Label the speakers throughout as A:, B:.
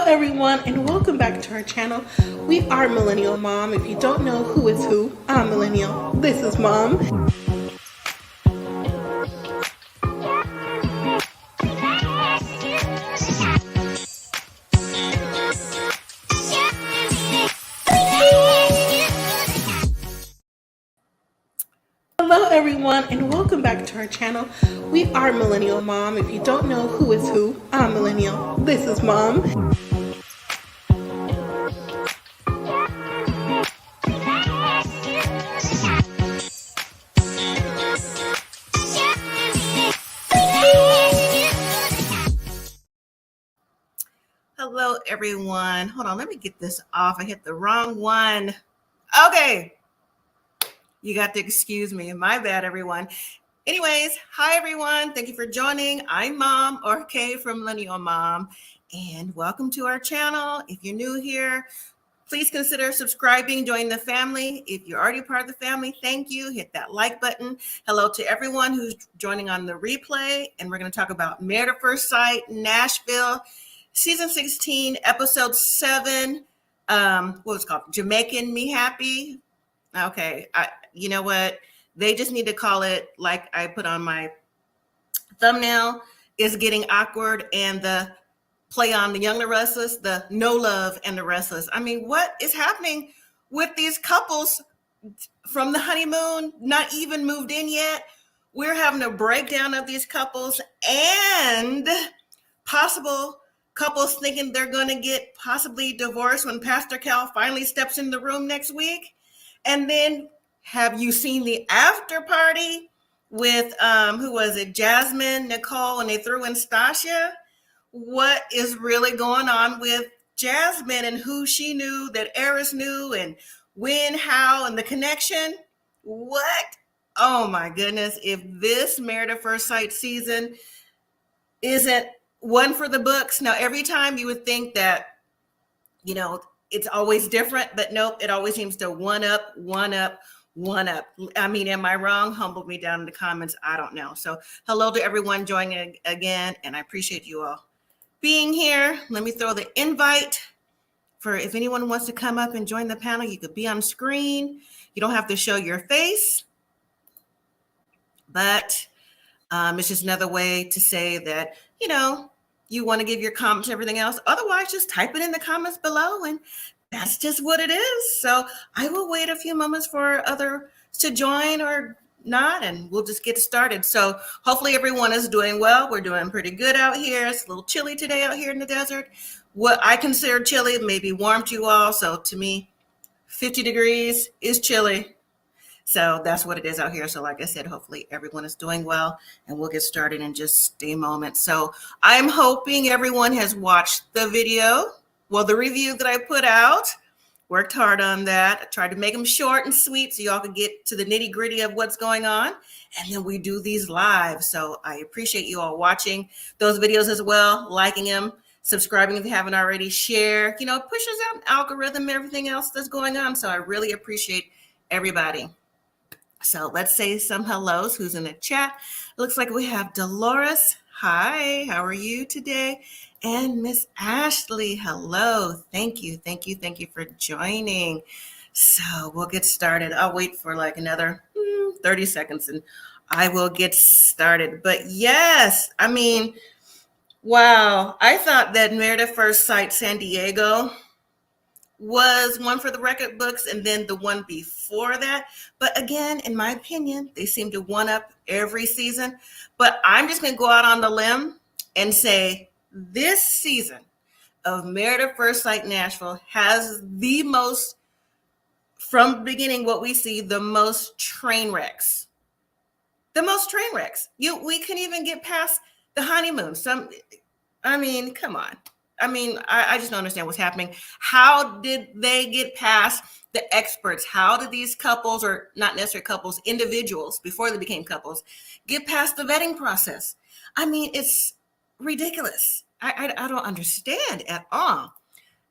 A: everyone, and welcome back to our channel. We are Millennial Mom. If you don't know who is who, I'm Millennial. This is Mom. Hello everyone, and welcome back to our channel. We are Millennial Mom. If you don't know who is who, I'm Millennial. This is Mom.
B: Hello everyone. Hold on, let me get this off. I hit the wrong one. Okay. You got to excuse me. My bad, everyone. Anyways, hi, everyone. Thank you for joining. I'm Mom, or Kay from Millennial Mom, and welcome to our channel. If you're new here, please consider subscribing, join the family. If you're already part of the family, thank you. Hit that like button. Hello to everyone who's joining on the replay, and we're going to talk about Married at First Sight, Nashville, Season 16, Episode 7. What was it called? Jamaican Me Happy. Okay, you know what? They just need to call it, like I put on my thumbnail, is getting awkward, and the play on the Young and the Restless, the No Love and the Restless. I mean, what is happening with these couples from the honeymoon, not even moved in yet? We're having a breakdown of these couples and possible couples thinking they're going to get possibly divorced when Pastor Cal finally steps in the room next week. And then, have you seen the after party with, who was it, Jasmine, Nicole, and they threw in Stasia? What is really going on with Jasmine and who she knew that Eris knew, and when, how, and the connection? What? Oh my goodness. If this Married at First Sight season isn't one for the books. Now, every time you would think that, you know, it's always different, but nope, it always seems to one up. I mean, am I wrong? Humble me down in the comments. I don't know. So hello to everyone joining again, and I appreciate you all being here. Let me throw the invite for if anyone wants to come up and join the panel. You could be on screen. You don't have to show your face, but it's just another way to say that, you know, you want to give your comments and everything else. Otherwise, just type it in the comments below, and that's just what it is. So I will wait a few moments for others to join or not, and we'll just get started. So hopefully everyone is doing well. We're doing pretty good out here. It's a little chilly today out here in the desert. What I consider chilly may be warm to you all. So to me, 50 degrees is chilly. So that's what it is out here. So like I said, hopefully everyone is doing well, and we'll get started in just a moment. So I'm hoping everyone has watched the video. Well, the review that I put out, worked hard on that. I tried to make them short and sweet so y'all could get to the nitty gritty of what's going on. And then we do these live. So I appreciate you all watching those videos as well, liking them, subscribing if you haven't already, share, you know, pushes out an algorithm, everything else that's going on. So I really appreciate everybody. So let's say some hellos. Who's in the chat? It looks like we have Dolores. Hi, how are you today? And Miss Ashley, hello. Thank you for joining. So we'll get started. I'll wait for like another 30 seconds and I will get started. But yes, I mean, wow. I thought that Married at First Sight San Diego was one for the record books, and then the one before that. But again, in my opinion, they seem to one up every season. But I'm just going to go out on the limb and say this season of Married at First Sight Nashville has the most, from the beginning, what we see, the most train wrecks. We couldn't even get past the honeymoon. I mean, come on. I mean, I just don't understand what's happening. How did they get past the experts? How did these couples, or not necessarily couples, individuals before they became couples, get past the vetting process? I mean, it's ridiculous. I don't understand at all.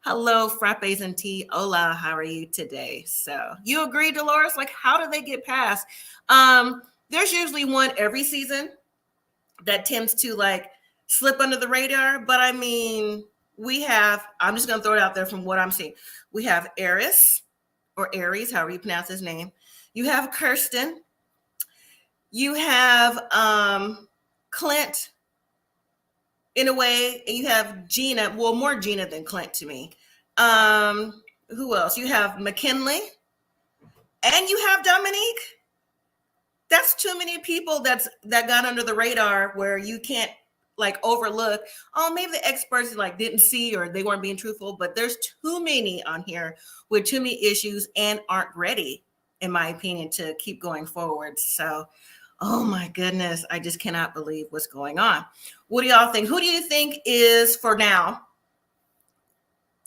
B: Hello, frappes and tea. Hola, how are you today? So you agree, Dolores? Like, how do they get past? There's usually one every season that tends to like slip under the radar. But I mean, we have, I'm just going to throw it out there from what I'm seeing. We have Aries or Aries, however you pronounce his name. You have Kirsten. You have Clint in a way, and you have Gina. Well, more Gina than Clint to me. Who else? You have McKinley and you have Domynique. That's too many people that got under the radar where you can't like overlook. Oh, maybe the experts like didn't see or they weren't being truthful, but there's too many on here with too many issues and aren't ready, in my opinion, to keep going forward. So, oh my goodness, I just cannot believe what's going on. What do y'all think? Who do you think is, for now,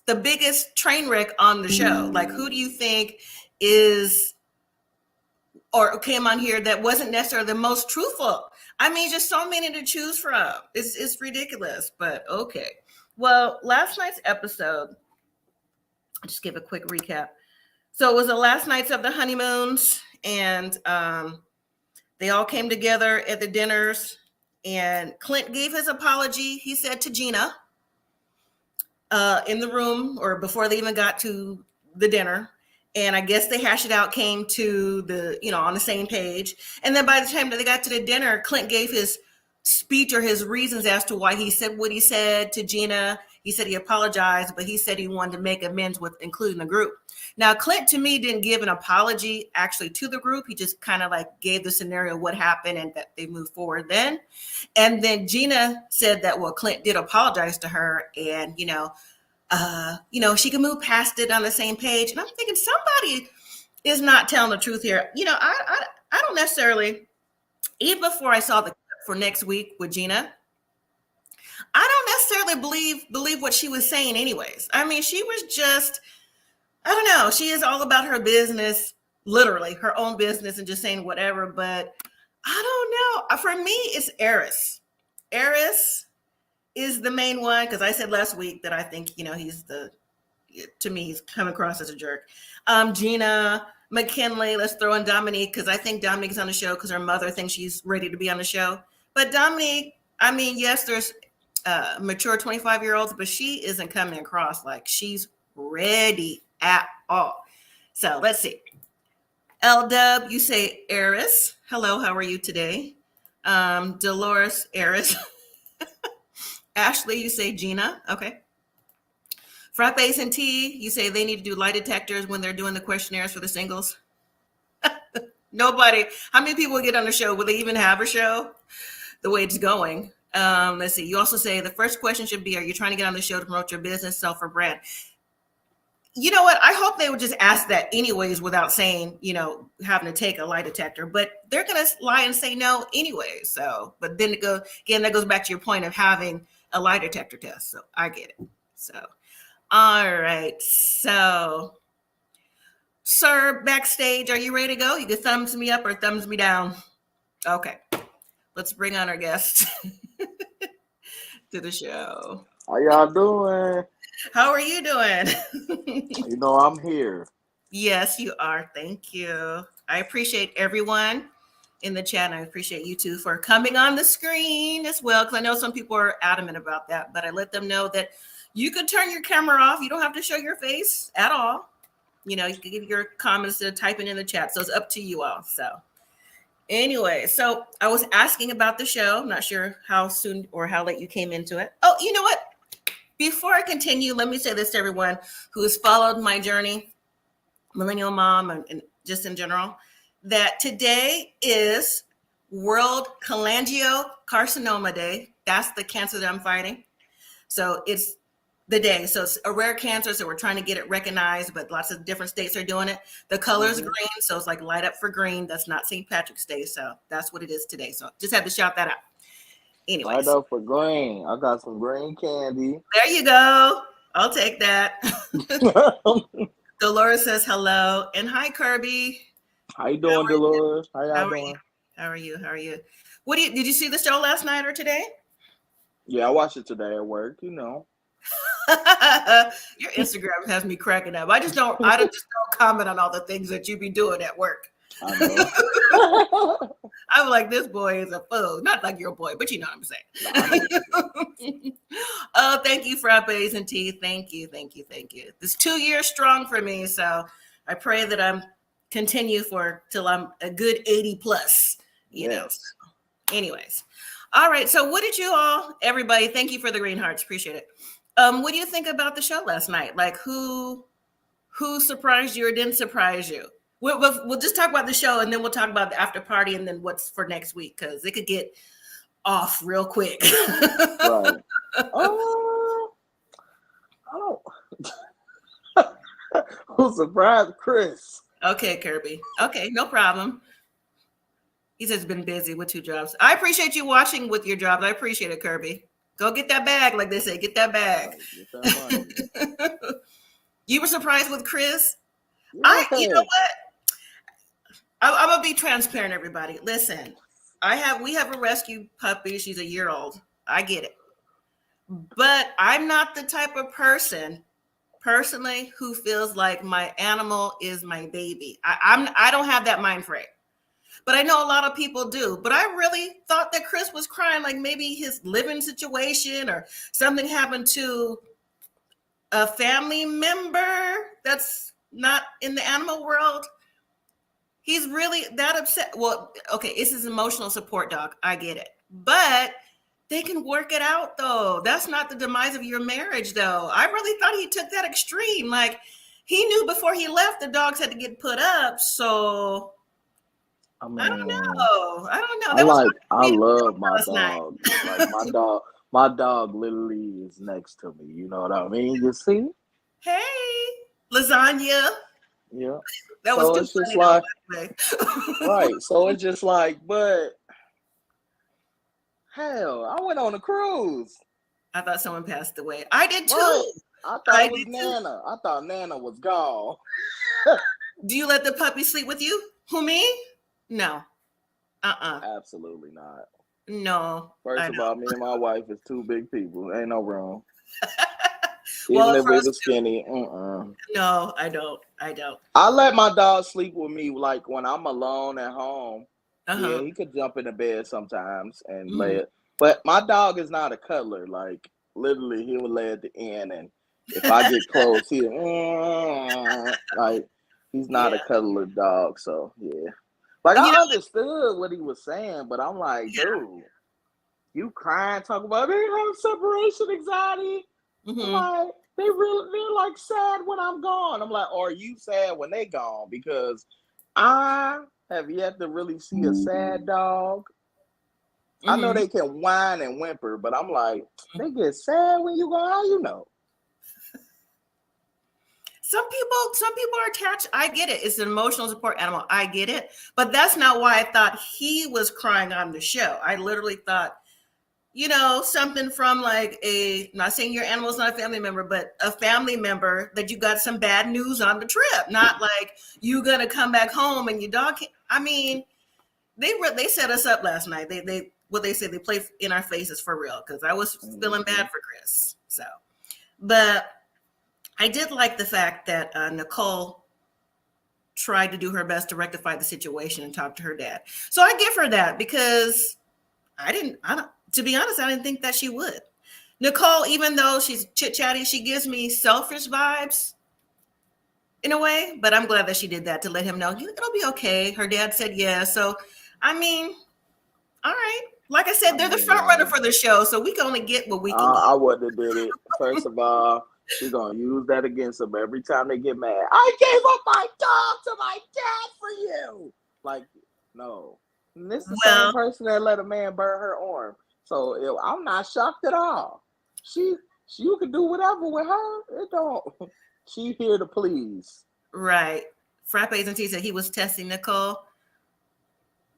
B: the biggest train wreck on the show? Like, who do you think is or came on here that wasn't necessarily the most truthful? I mean, just so many to choose from. It's ridiculous, but okay. Well, last night's episode, I'll just give a quick recap. So it was the last nights of the honeymoons, and they all came together at the dinners, and Clint gave his apology, he said, to Gina in the room or before they even got to the dinner. And I guess they hashed it out, came to the, on the same page. And then by the time that they got to the dinner, Clint gave his speech or his reasons as to why he said what he said to Gina. He said he apologized, but he said he wanted to make amends with including the group. Now, Clint, to me, didn't give an apology actually to the group. He just kind of like gave the scenario what happened and that they moved forward then. And then Gina said that, well, Clint did apologize to her and, she can move past it on the same page. And I'm thinking somebody is not telling the truth here. I don't necessarily, even before I saw the clip for next week with Gina, I don't necessarily believe what she was saying anyways. I mean, she was just, I don't know. She is all about her business, literally her own business and just saying whatever. But I don't know. For me, it's Aries. Aries is the main one because I said last week that I think, to me, he's come across as a jerk. Gina, McKinley, let's throw in Domynique because I think Domynique's on the show because her mother thinks she's ready to be on the show. But Domynique, I mean, yes, there's mature 25-year-olds, but she isn't coming across like she's ready at all. So let's see. L-Dub, you say Aries. Hello, how are you today? Dolores, Aries. Ashley, you say Gina. Okay. Frappes and T, you say they need to do lie detectors when they're doing the questionnaires for the singles. Nobody. How many people get on the show? Will they even have a show? The way it's going. Let's see. You also say the first question should be, are you trying to get on the show to promote your business, self, or brand? You know what? I hope they would just ask that anyways without saying, having to take a lie detector. But they're going to lie and say no anyway. So, but then that goes back to your point of having a lie detector test. So I get it. So, all right. So, sir, backstage, are you ready to go? You can thumbs me up or thumbs me down. Okay. Let's bring on our guest to the show.
C: How y'all doing?
B: How are you doing?
C: I'm here.
B: Yes, you are. Thank you. I appreciate everyone in the chat. I appreciate you too for coming on the screen as well, because I know some people are adamant about that, but I let them know that you could turn your camera off. You don't have to show your face at all. You can give your comments to typing in the chat. So it's up to you all. So anyway, so I was asking about the show. I'm not sure how soon or how late you came into it. Oh, you know what? Before I continue, let me say this to everyone who has followed my journey, Millennial Mom, and just in general, that today is World Cholangiocarcinoma Day. That's the cancer that I'm fighting. So it's the day. So it's a rare cancer, so we're trying to get it recognized, but lots of different states are doing it. The color is green, so it's like light up for green. That's not St. Patrick's Day, so that's what it is today. So just had to shout that out. Anyways.
C: Light up for green. I got some green candy.
B: There you go. I'll take that. Dolores says hello. And hi, Kirby.
C: How you doing, Dolores? How y'all doing?
B: How are you? Did you see the show last night or today?
C: Yeah, I watched it today at work, Your
B: Instagram has me cracking up. I just don't comment on all the things that you be doing at work.
C: I know.
B: I'm like, this boy is a fool. Not like your boy, but you know what I'm saying. Oh, thank you, frappes and tea. Thank you. This 2 years strong for me, so I pray that I'm continue till I'm a good 80 plus. You know. So, anyways, all right. So, what did you all, everybody? Thank you for the green hearts. Appreciate it. What do you think about the show last night? Like, who surprised you or didn't surprise you? We'll just talk about the show, and then we'll talk about the after party, and then what's for next week, because it could get off real quick.
C: Right. Oh, who surprised Chris?
B: Okay, Kirby. Okay, no problem. He says been busy with 2 jobs. I appreciate you watching with your jobs. I appreciate it, Kirby. Go get that bag, like they say. Get that bag.
C: Get that money.
B: You were surprised with Chris?
C: Yeah.
B: You know what? I'm gonna be transparent, everybody. Listen, we have a rescue puppy. She's a year old. I get it, but I'm not the type of person, personally, who feels like my animal is my baby. I don't have that mind frame, but I know a lot of people do. But I really thought that Chris was crying, like maybe his living situation or something happened to a family member that's not in the animal world. He's really that upset. Well, okay, it's his emotional support dog. I get it. But they can work it out, though. That's not the demise of your marriage, though. I really thought he took that extreme. Like, he knew before he left the dogs had to get put up. So, I don't know.
C: I love my dog. Like, my dog literally is next to me. You know what I mean? You see?
B: Hey, lasagna.
C: Yeah.
B: That was
C: it's just like, right. So it's just like, but hell, I went on a cruise.
B: I thought someone passed away. I did too.
C: Right. I thought it was Nana. I thought Nana was gone.
B: Do you let the puppy sleep with you? Who, me? No.
C: Absolutely not.
B: No.
C: First of all, me and my wife is 2 big people. Ain't no wrong.
B: Well,
C: even if we were skinny.
B: No, I don't.
C: I let my dog sleep with me, like when I'm alone at home.
B: Uh-huh.
C: Yeah, he could jump in the bed sometimes and lay it. But my dog is not a cuddler. Like, literally, he would lay at the end, and if I get close, like, he's not a cuddler dog. So yeah, like, I understood what he was saying, but I'm like, dude, you crying, talking about they have separation anxiety.
B: Mm-hmm.
C: Like, they're like sad when I'm gone. I'm like, are you sad when they gone? Because I have yet to really see a sad dog. Mm-hmm. I know they can whine and whimper, but I'm like, they get sad when you go. How you know?
B: Some people are attached. I get it. It's an emotional support animal. I get it. But that's not why I thought he was crying on the show. I literally thought, something from like not saying your animal's not a family member, but a family member that you got some bad news on the trip. Not like you gonna come back home and your dog can't. I mean, they set us up last night. They played in our faces for real, because I was feeling bad for Chris. So, but I did like the fact that Nicole tried to do her best to rectify the situation and talk to her dad. So I give her that, because to be honest, I didn't think that she would. Nicole, even though she's chit-chatty, she gives me selfish vibes in a way, but I'm glad that she did that to let him know it'll be okay. Her dad said yes. So, I mean, all right. Like I said, they're the front runner for the show, so we can only get what we can get.
C: I wouldn't have did it. First of all, she's going to use that against them every time they get mad. I gave up my dog to my dad for you. Like, no. And this is the same person that let a man burn her arm. So I'm not shocked at all. You can do whatever with her. It don't. She here to please.
B: Right. Frappes and T said he was testing Nicole.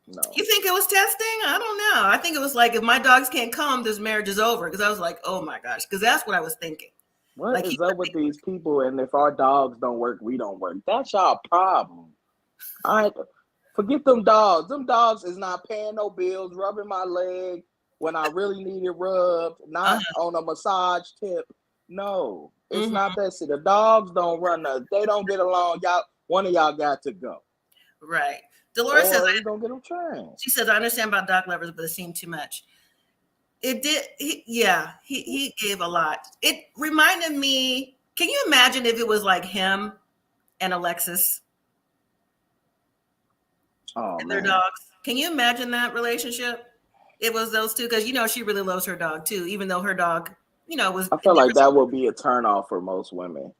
C: No.
B: You think it was testing? I don't know. I think it was like, if my dogs can't come, this marriage is over. Because I was like, oh my gosh. Because that's what I was thinking.
C: What is up with these people? And if our dogs don't work, we don't work. That's y'all problem. Forget them dogs. Them dogs is not paying no bills, rubbing my leg when I really need it rubbed, not on a massage tip. No, it's not that shit. The dogs don't run. They don't get along. One of y'all got to go.
B: Right. Dolores says,
C: you don't get them trained.
B: she says, I understand about dog lovers, but it seemed too much. It did. He gave a lot. It reminded me, can you imagine if it was like him and Alexis and their dogs? Can you imagine that relationship? It was those two, because she really loves her dog too, even though her dog, was.
C: I feel like that would be a turnoff for most women.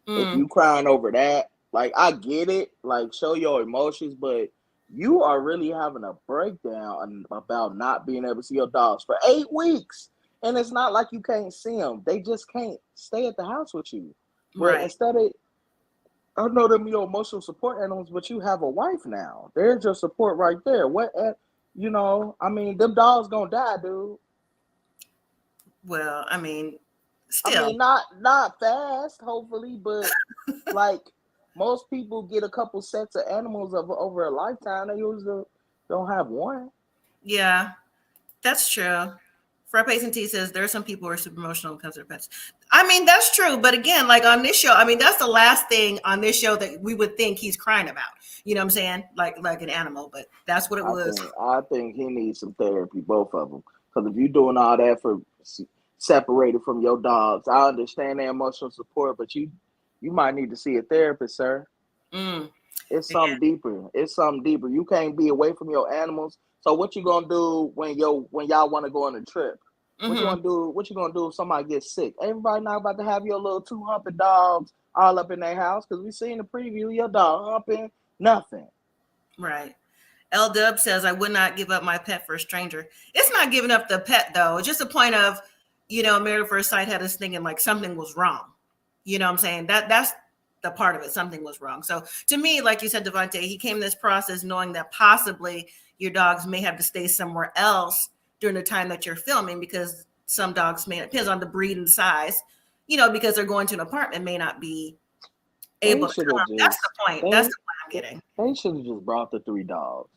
C: If you crying over that, like, I get it, like, show your emotions, but you are really having a breakdown about not being able to see your dogs for 8 weeks. And it's not like you can't see them. They just can't stay at the house with you. But instead of, I know them your emotional support animals, but you have a wife now. There's your support right there. I mean, them dogs gonna die, dude.
B: Well, I mean, still.
C: I mean, not fast, hopefully, but like, most people get a couple sets of animals over a lifetime. They usually don't have one.
B: Yeah, that's true. Frappe and T says there are some people who are super emotional because they're pets. I mean, that's true. But again, like on this show, I mean, that's the last thing on this show that we would think he's crying about. You know what I'm saying? Like an animal, but that's what it was.
C: I think he needs some therapy, both of them. Because if you're doing all that for separated from your dogs, I understand their emotional support, but you might need to see a therapist, sir. It's something deeper. It's something deeper. You can't be away from your animals. So what you gonna do when y'all want to go on a trip? What you gonna do? What you gonna do if somebody gets sick? Everybody not about to have your little 200 dogs all up in their house, because we seen the preview. Your dog humping nothing.
B: Right. L Dub says, I would not give up my pet for a stranger. It's not giving up the pet though. It's just a point of, Married at First Sight had us thinking like something was wrong. You know what I'm saying? That's the part of it. Something was wrong. So to me, like you said, Devontae, he came this process knowing that possibly your dogs may have to stay somewhere else during the time that you're filming, because some dogs depends on the breed and size, because they're going to an apartment, may not be able to come. That's the point. That's the point I'm getting.
C: They should have just brought the 3 dogs.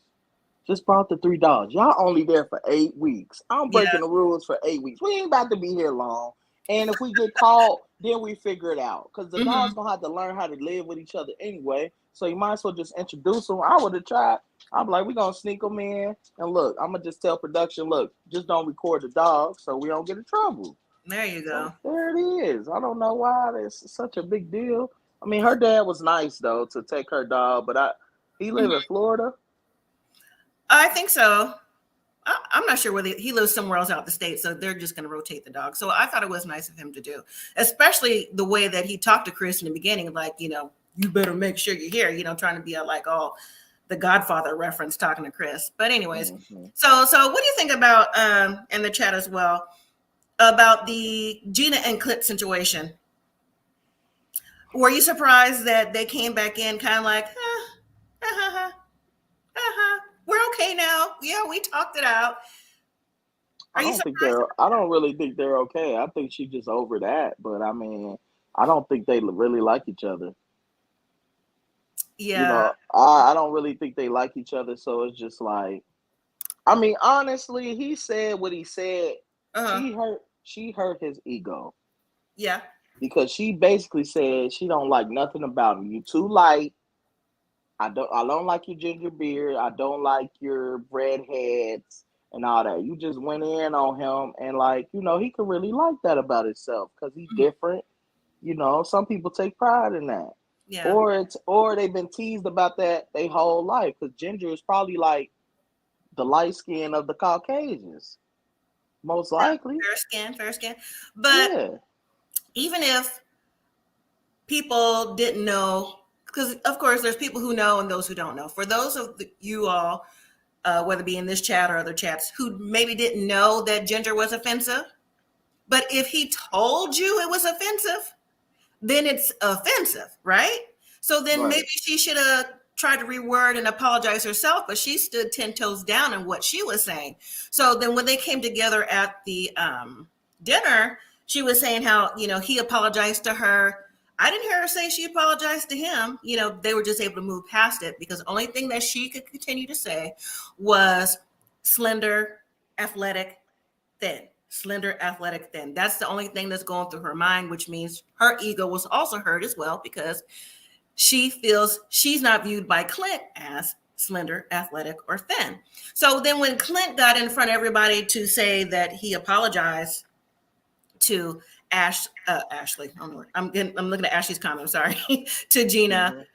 C: Just brought the 3 dogs. Y'all only there for 8 weeks. I'm breaking the rules for 8 weeks. We ain't about to be here long. And if we get caught, then we figure it out. Because the dogs gonna have to learn how to live with each other anyway. So you might as well just introduce them. I would have tried. I'm like, we're gonna sneak them in. And look, I'm gonna just tell production, look, just don't record the dogs so we don't get in trouble.
B: There you go.
C: So there it is. I don't know why it's such a big deal. I mean, her dad was nice though to take her dog, but he live in Florida.
B: I think so. I'm not sure whether he lives somewhere else out the state, so they're just going to rotate the dog. So I thought it was nice of him to do, especially the way that he talked to Chris in the beginning, like, you better make sure you're here, trying to be like all the Godfather reference talking to Chris. But anyways, so what do you think about, in the chat as well, about the Gina and Clip situation? Were you surprised that they came back in kind of like, we're okay now. Yeah, we talked it out. I
C: don't really think they're okay. I think she's just over that. But I mean, I don't think they really like each other.
B: Yeah.
C: I don't really think they like each other. So it's just like, I mean, honestly, he said what he said. She hurt his ego.
B: Yeah.
C: Because she basically said she don't like nothing about him. You too light. I don't like your ginger beard. I don't like your redheads and all that. You just went in on him, and like, he could really like that about himself because he's different. Some people take pride in that.
B: Yeah.
C: Or they've been teased about that their whole life, because ginger is probably like the light skin of the Caucasians, most likely.
B: Fair skin. But even if people didn't know, because of course there's people who know and those who don't know. For those of you all, whether it be in this chat or other chats, who maybe didn't know that ginger was offensive, but if he told you it was offensive, then it's offensive, right? So then maybe she should have tried to reword and apologize herself, but she stood 10 toes down in what she was saying. So then when they came together at the dinner, she was saying how, he apologized to her. I didn't hear her say she apologized to him. They were just able to move past it, because the only thing that she could continue to say was slender, athletic, thin. Slender, athletic, thin. That's the only thing that's going through her mind, which means her ego was also hurt as well, because she feels she's not viewed by Clint as slender, athletic, or thin. So then when Clint got in front of everybody to say that he apologized to Ashley, I'm looking at Ashley's comment, sorry, to Gina.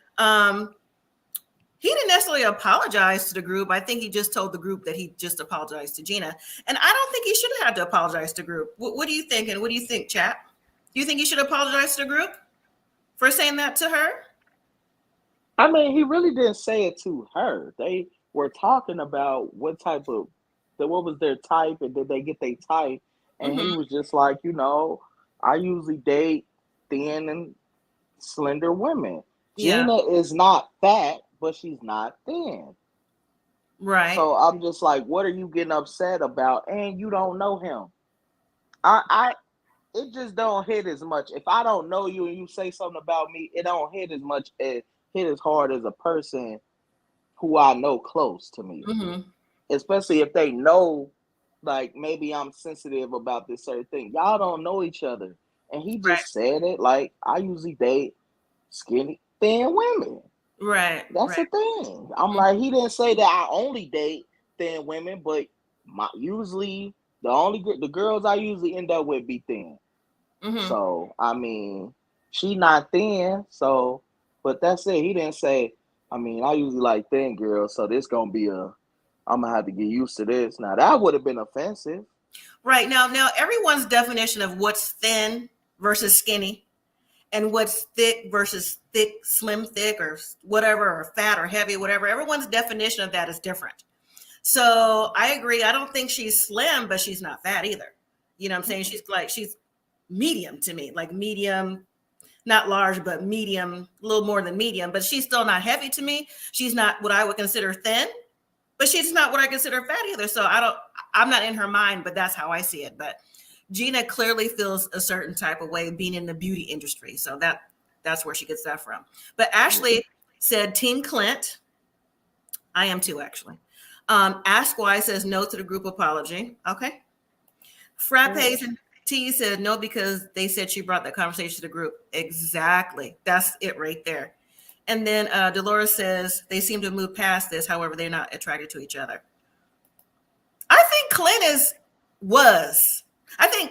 B: He didn't necessarily apologize to the group. I think he just told the group that he just apologized to Gina. And I don't think he should have had to apologize to the group. What do you think? And what do you think, chat? Do you think he should apologize to the group for saying that to her?
C: I mean, he really didn't say it to her. They were talking about what was their type, and did they get their type? And he was just like, I usually date thin and slender women. Gina is not fat, but she's not thin.
B: Right.
C: So I'm just like, what are you getting upset about? And you don't know him. It just don't hit as much. If I don't know you and you say something about me, it don't hit as much, hit as hard as a person who I know close to me. Especially if they know, like, maybe I'm sensitive about this certain thing. Y'all don't know each other. And he just said it like, I usually date skinny, thin women.
B: Right.
C: That's the thing. I'm like, he didn't say that I only date thin women, but usually the girls I usually end up with be thin. So, I mean, she not thin, so, but that's it. He didn't say, I mean, I usually like thin girls, so this gonna be I'm gonna have to get used to this. Now, that would have been offensive.
B: Right. Now, everyone's definition of what's thin versus skinny and what's thick versus thick, slim, thick, or whatever, or fat or heavy, whatever, everyone's definition of that is different. So I agree. I don't think she's slim, but she's not fat either. You know what I'm saying? She's medium to me, like medium, not large, but medium, a little more than medium, but she's still not heavy to me. She's not what I would consider thin, but she's not what I consider fat either. So I'm not in her mind, but that's how I see it. But Gina clearly feels a certain type of way being in the beauty industry. So that's where she gets that from. But Ashley said Team Clint. I am too, actually. Ask Why says no to the group apology. Okay. Frappes and T said no because they said she brought that conversation to the group. Exactly. That's it right there. And then Dolores says they seem to move past this. However, they're not attracted to each other. I think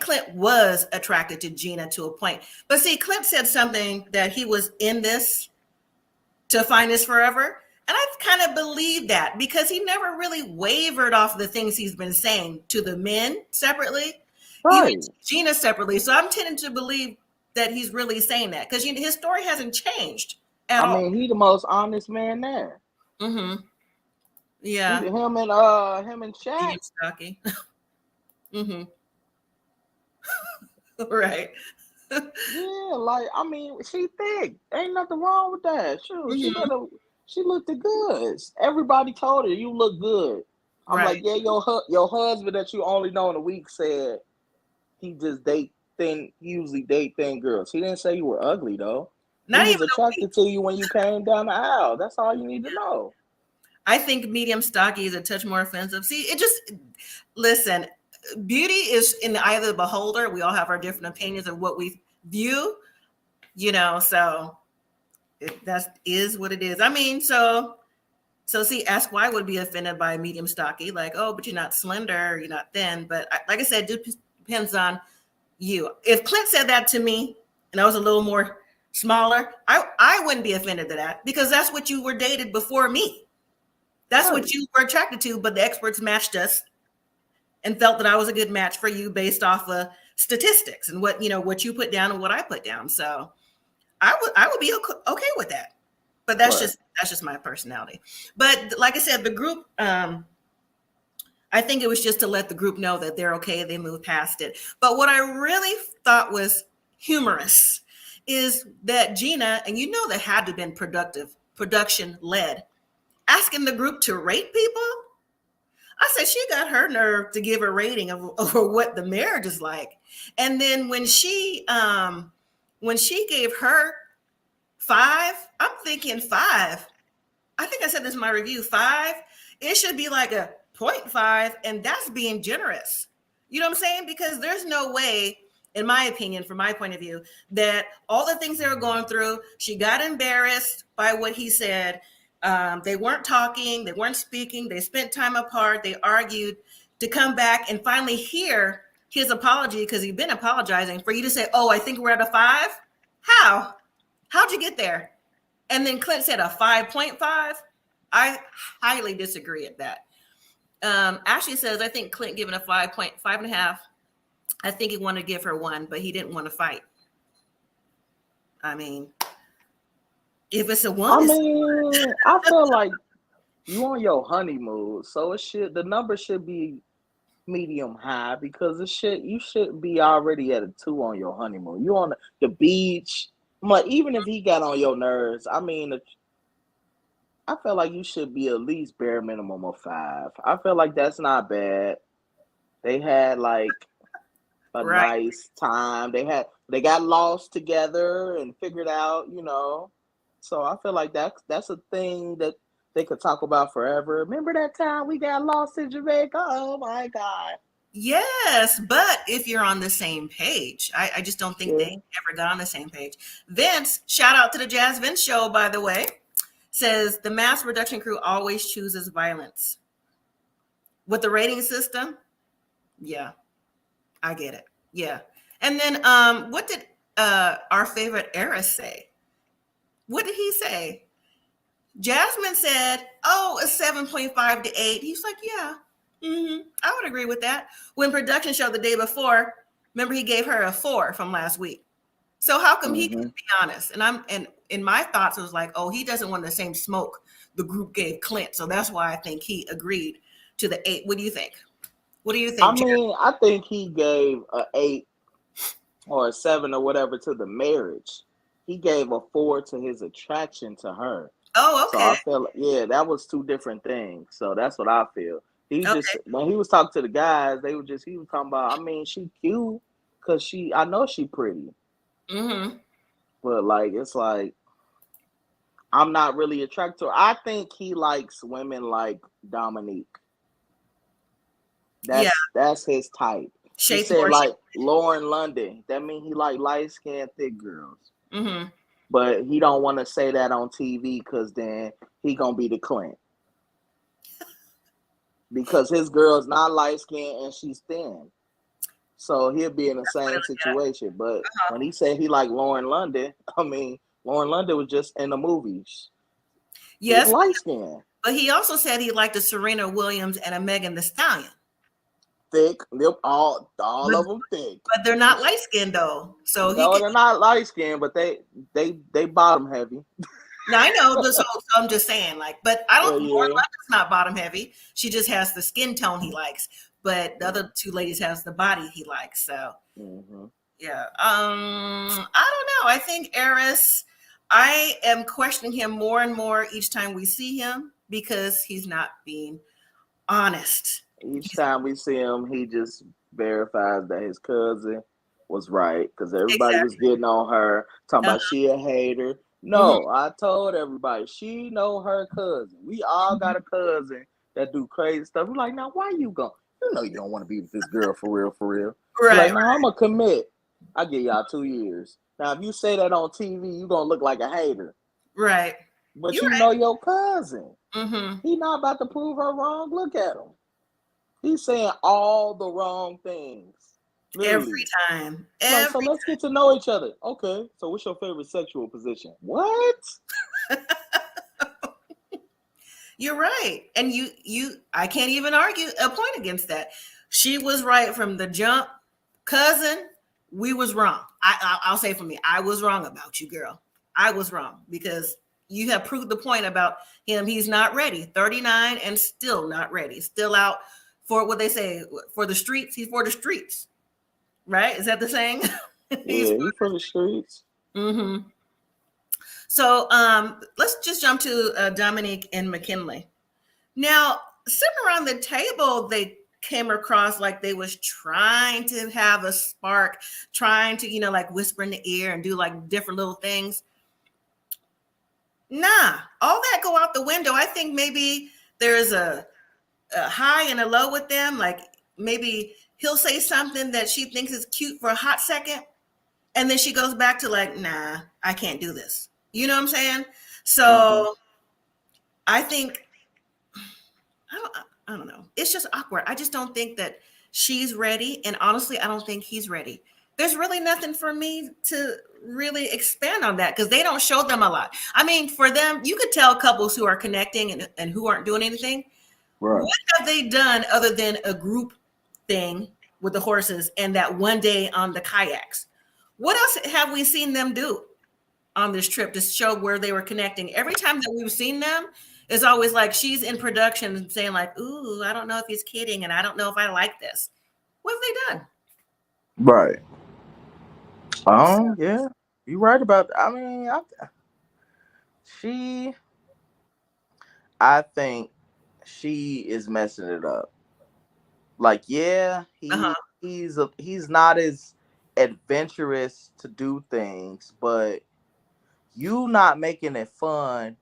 B: Clint was attracted to Gina to a point. But see, Clint said something that he was in this to find this forever. And I kind of believe that because he never really wavered off the things he's been saying to the men separately, even Gina separately. So I'm tending to believe that he's really saying that because his story hasn't changed at all.
C: I mean, he's the most honest man there.
B: Yeah.
C: Him and Shaq.
B: Stocky. Right.
C: Yeah, like, I mean, she thick. Ain't nothing wrong with that. Sure, she looked good. Everybody told her you look good. I'm like, yeah, your husband that you only know in a week said he just usually date thin girls. He didn't say you were ugly though. He was attracted to you when you came down the aisle. That's all you need to know.
B: I think medium stocky is a touch more offensive. See, listen, beauty is in the eye of the beholder. We all have our different opinions of what we view, so that is what it is. I mean, so see, Ask Why would be offended by medium stocky, like, oh, but you're not slender, you're not thin. But like I said, it depends on you. If Clint said that to me and I was a little more smaller, I wouldn't be offended to that because that's what you were dated before me. That's what you were attracted to, but the experts matched us and felt that I was a good match for you based off of statistics and what you put down and what I put down. So I would be okay with that. But that's just my personality. But like I said, the group, I think it was just to let the group know that they're okay. They moved past it. But what I really thought was humorous is that Gina, and that had to have been production led, asking the group to rate people. I said she got her nerve to give a rating over what the marriage is like. And then when she gave her 5, I'm thinking 5. I think I said this in my review, 5. It should be like a 0.5, and that's being generous. You know what I'm saying? Because there's no way, in my opinion, from my point of view, that all the things they were going through, she got embarrassed by what he said. They weren't talking, they weren't speaking, they spent time apart, they argued, to come back and finally hear his apology, because he'd been apologizing, for you to say, oh, I think we're at a 5. How'd you get there? And then Clint said a 5.5. I highly disagree at that. Ashley says, I think Clint given a 5.5. I think he wanted to give her 1, but he didn't want to fight. I mean, if it's a 1,
C: I feel like you on your honeymoon, so the number should be medium high, because you should be already at a 2 on your honeymoon. You on the beach. Like, even if he got on your nerves, I feel like you should be at least bare minimum of 5. I feel like that's not bad. They had like a nice time. They got lost together and figured out, So I feel like that's a thing that they could talk about forever. Remember that time we got lost in Jamaica? Oh my God.
B: Yes, but if you're on the same page, I just don't think they ever got on the same page. Vince, shout out to the Jazz Vince show, by the way, says the mass production crew always chooses violence. With the rating system, yeah, I get it. Yeah. And then what did our favorite Eris say? What did he say? Jasmine said, oh, a 7.5 to 8. He's like, yeah, I would agree with that. When production showed the day before, remember he gave her a 4 from last week. So how come he can be honest? And in my thoughts, it was like, oh, he doesn't want the same smoke the group gave Clint. So that's why I think he agreed to the 8. What do you think? What do you think?
C: I think he gave a 8 or a 7 or whatever to the marriage. He gave a 4 to his attraction to her.
B: Oh, okay.
C: So I feel that was 2 different things. So that's what I feel. Just, when he was talking to the guys, he was talking about, she cute because I know she pretty.
B: Mm-hmm.
C: But like, it's like, I'm not really attracted to her. I think he likes women like Domynique. That's his type. He said like Lauren London. That means he like light-skinned, thick girls.
B: Mm-hmm.
C: But he don't want to say that on TV, because then he gonna be the Clint. Because his girl's not light-skinned and she's thin. So he'll be in the same situation. But when he said he like Lauren London, Lauren London was just in the movies.
B: Yes.
C: Light-skinned.
B: But he also said he liked a Serena Williams and a Megan Thee Stallion.
C: Thick, all of them thick.
B: But they're not light skinned though. So
C: they're not light skinned, but they bottom heavy.
B: Now I know, so I'm just saying, like, but I don't. Lauren London's not bottom heavy. She just has the skin tone he likes, but the other 2 ladies has the body he likes. So yeah, I don't know. I think Eris, I am questioning him more and more each time we see him, because he's not being honest.
C: Each time we see him, he just verifies that his cousin was right, because everybody was getting on her, talking about she a hater. No, I told everybody, she know her cousin. We all got a cousin that do crazy stuff. We're like, now why you going? You know you don't want to be with this girl for real.
B: Right.
C: Like, now I'm going to commit. I give y'all 2 years. Now, if you say that on TV, you're going to look like a hater.
B: Right.
C: But you know your cousin.
B: Mm-hmm.
C: He not about to prove her wrong. Look at him. He's saying all the wrong things. Literally.
B: Every time.
C: So let's get to know each other. Okay. So what's your favorite sexual position? What?
B: You're right. And I can't even argue a point against that. She was right from the jump. Cousin, we was wrong. I'll say for me, I was wrong about you, girl. I was wrong, because you have proved the point about him. He's not ready. 39 and still not ready. Still out for what they say, for the streets. He's for the streets. Right? Is that the saying?
C: He's for the streets.
B: Mm-hmm. So let's just jump to Domynique and McKinley. Now, sitting around the table, they came across like they was trying to have a spark, trying to, like whisper in the ear and do like different little things. Nah, all that go out the window. I think maybe there's a high and a low with them. Like maybe he'll say something that she thinks is cute for a hot second, and then she goes back to like, nah, I can't do this. You know what I'm saying? So I think I don't know. It's just awkward. I just don't think that she's ready. And honestly, I don't think he's ready. There's really nothing for me to really expand on that because they don't show them a lot. I mean, for them, you could tell couples who are connecting and who aren't doing anything. Right. What have they done other than a group thing with the horses and that one day on the kayaks? What else have we seen them do on this trip to show where they were connecting? Every time that we've seen them, it's always like she's in production saying like, ooh, I don't know if he's kidding and I don't know if I like this. What have they done?
C: Right. Yeah, you're right about that. I mean, I think she is messing it up. Like, yeah, he's not as adventurous to do things, but you not making it fun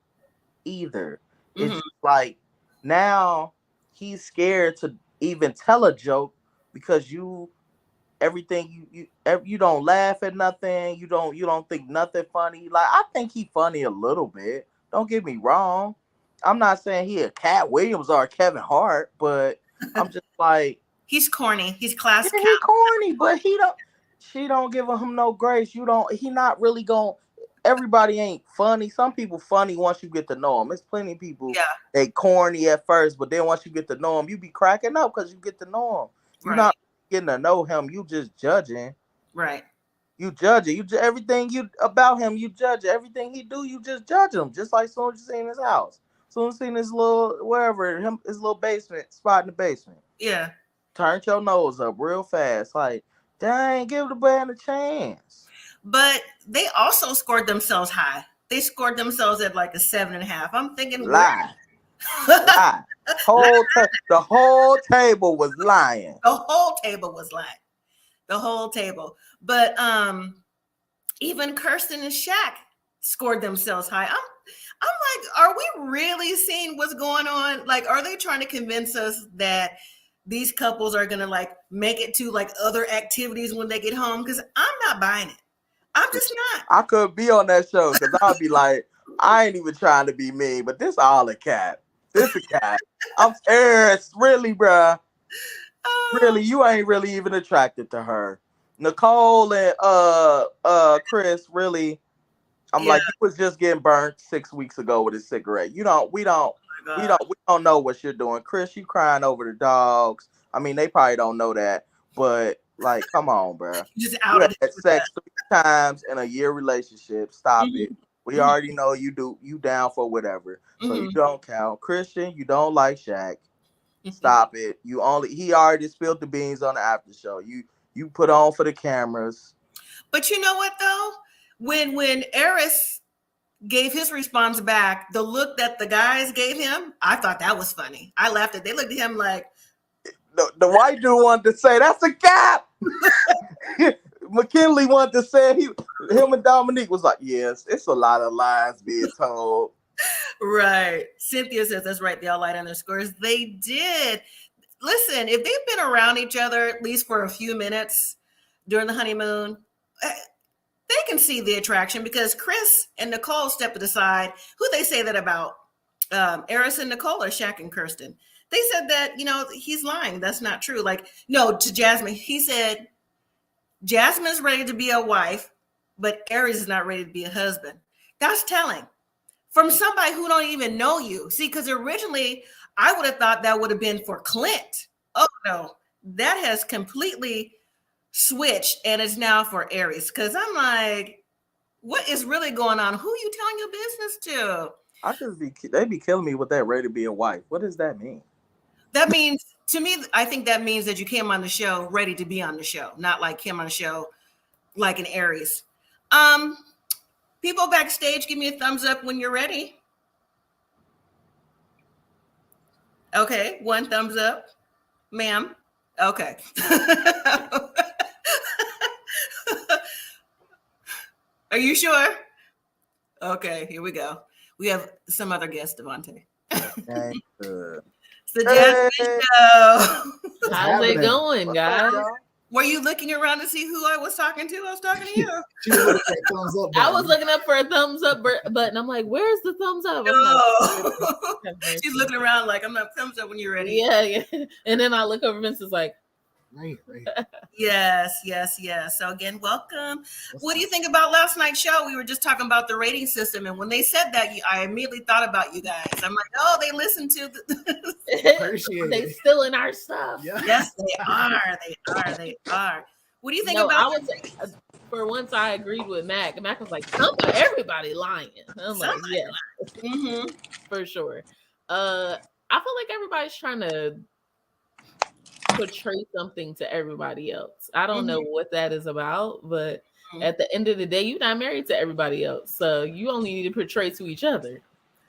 C: either. It's just like now he's scared to even tell a joke because you don't laugh at nothing. You don't think nothing funny. Like, I think he funny a little bit. Don't get me wrong. I'm not saying he a Cat Williams or a Kevin Hart, but I'm just like,
B: he's corny. He's class.
C: Yeah, he corny, but she don't give him no grace. He not really going. Everybody ain't funny. Some people funny once you get to know them. There's plenty of people they corny at first, but then once you get to know them, you be cracking up because you get to know them. You're not getting to know him. You just judging.
B: Right.
C: You judge it. Everything about him. You judge it. Everything he do. You just judge him. Just like soon as you see in his house. Soon as you see his little his little basement spot in the basement.
B: Yeah.
C: Turn your nose up real fast. Like, dang, give the band a chance.
B: But they also scored themselves high. They scored themselves at like a 7.5. I'm thinking
C: lie. The whole table was lying.
B: The whole table was lying. The whole table. But even Kirsten and Shaq scored themselves high. I'm like, are we really seeing what's going on? Like, are they trying to convince us that these couples are gonna like make it to like other activities when they get home? Because I'm not buying it. I'm just not.
C: I could be on that show because I'll be like, I ain't even trying to be mean, but this all a cat. This a cat. I'm serious, really, bruh. Really, you ain't really even attracted to her. Nicole and Chris, really. I'm like, you was just getting burnt 6 weeks ago with a cigarette. We don't know what you're doing. Chris, you crying over the dogs. I mean, they probably don't know that, but like, come on, bro.
B: Just
C: you had sex 3 times in a year relationship. Stop it. We already know you down for whatever. So you don't count. Christian, you don't like Shaq. Stop it. He already spilled the beans on the after show. You put on for the cameras.
B: But you know what though? When Eris gave his response back, the look that the guys gave him, I thought that was funny. I laughed at. They looked at him like
C: the white dude wanted to say that's a cap. McKinley wanted to say him and Domynique was like, yes, it's a lot of lies being told.
B: Right. Cynthia says that's right. They all lied on their scores. They did. Listen, if they've been around each other at least for a few minutes during the honeymoon, they can see the attraction because Chris and Nicole stepped to the side. Who they say that about? Eris and Nicole or Shaq and Kirsten? They said that, he's lying. That's not true. Like, no, to Jasmine, he said, Jasmine's ready to be a wife, but Eris is not ready to be a husband. That's telling. From somebody who don't even know you. See, because originally I would have thought that would have been for Clint. Oh, no. That has completely switched and it's now for Eris. Because I'm like, what is really going on? Who are you telling your business to?
C: They be killing me with that ready to be a wife. What does that mean?
B: That means, to me, I think that means that you came on the show ready to be on the show, not like came on the show like an Aries. People backstage, give me a thumbs up when you're ready. Okay, 1 thumbs up, ma'am. Okay. Are you sure? Okay, here we go. We have some other guest, Devontae.
D: Hey.
B: It's the Jasmine Show.
D: How's it going, guys?
B: Were you looking around to see who I was talking to? I was talking to you.
D: She was looking for a thumbs up button.
E: I was looking up for a thumbs up button. I'm like, where's the thumbs up?
B: No. She's looking around like, I'm not thumbs up when you're ready.
E: Yeah. And then I look over, Vince is like,
D: right.
B: Yes. So again, welcome. What do you think about last night's show? We were just talking about the rating system, and when they said that, I immediately thought about you guys. I'm like, oh, they listened to
D: Appreciate
E: they
D: it.
E: still in our stuff.
D: Yeah.
B: Yes, they are. What do you think about
E: for once I agreed with Mac. Mac was like, everybody lying. I'm like, yeah, for sure. I feel like everybody's trying to portray something to everybody else. I don't know what that is about, but at the end of the day, you're not married to everybody else, so you only need to portray to each other.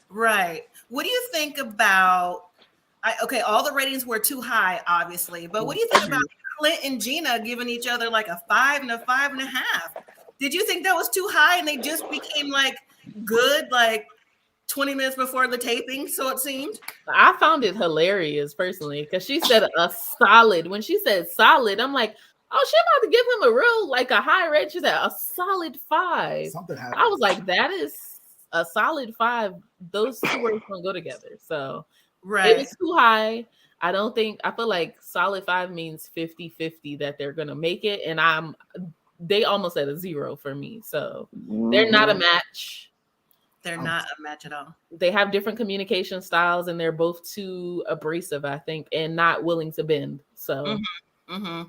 B: Right. What do you think about? All the ratings were too high, obviously, but what do you think about Clint and Gina giving each other like a 5 and a 5.5? Did you think that was too high, and they just became like good, like 20 minutes before the taping, so it seemed?
E: I found it hilarious personally because she said a solid. When she said solid, I'm like, oh, she about to give him a real, like a high rate. She said a solid 5.
D: Something happened.
E: I was like, that is a solid 5. Those two words don't go together. So it was too high. I feel like solid 5 means 50-50 that they're gonna make it, and they almost at a 0 for me. So they're not a match.
B: They're not a match at all.
E: They have different communication styles, and they're both too abrasive, I think, and not willing to bend. So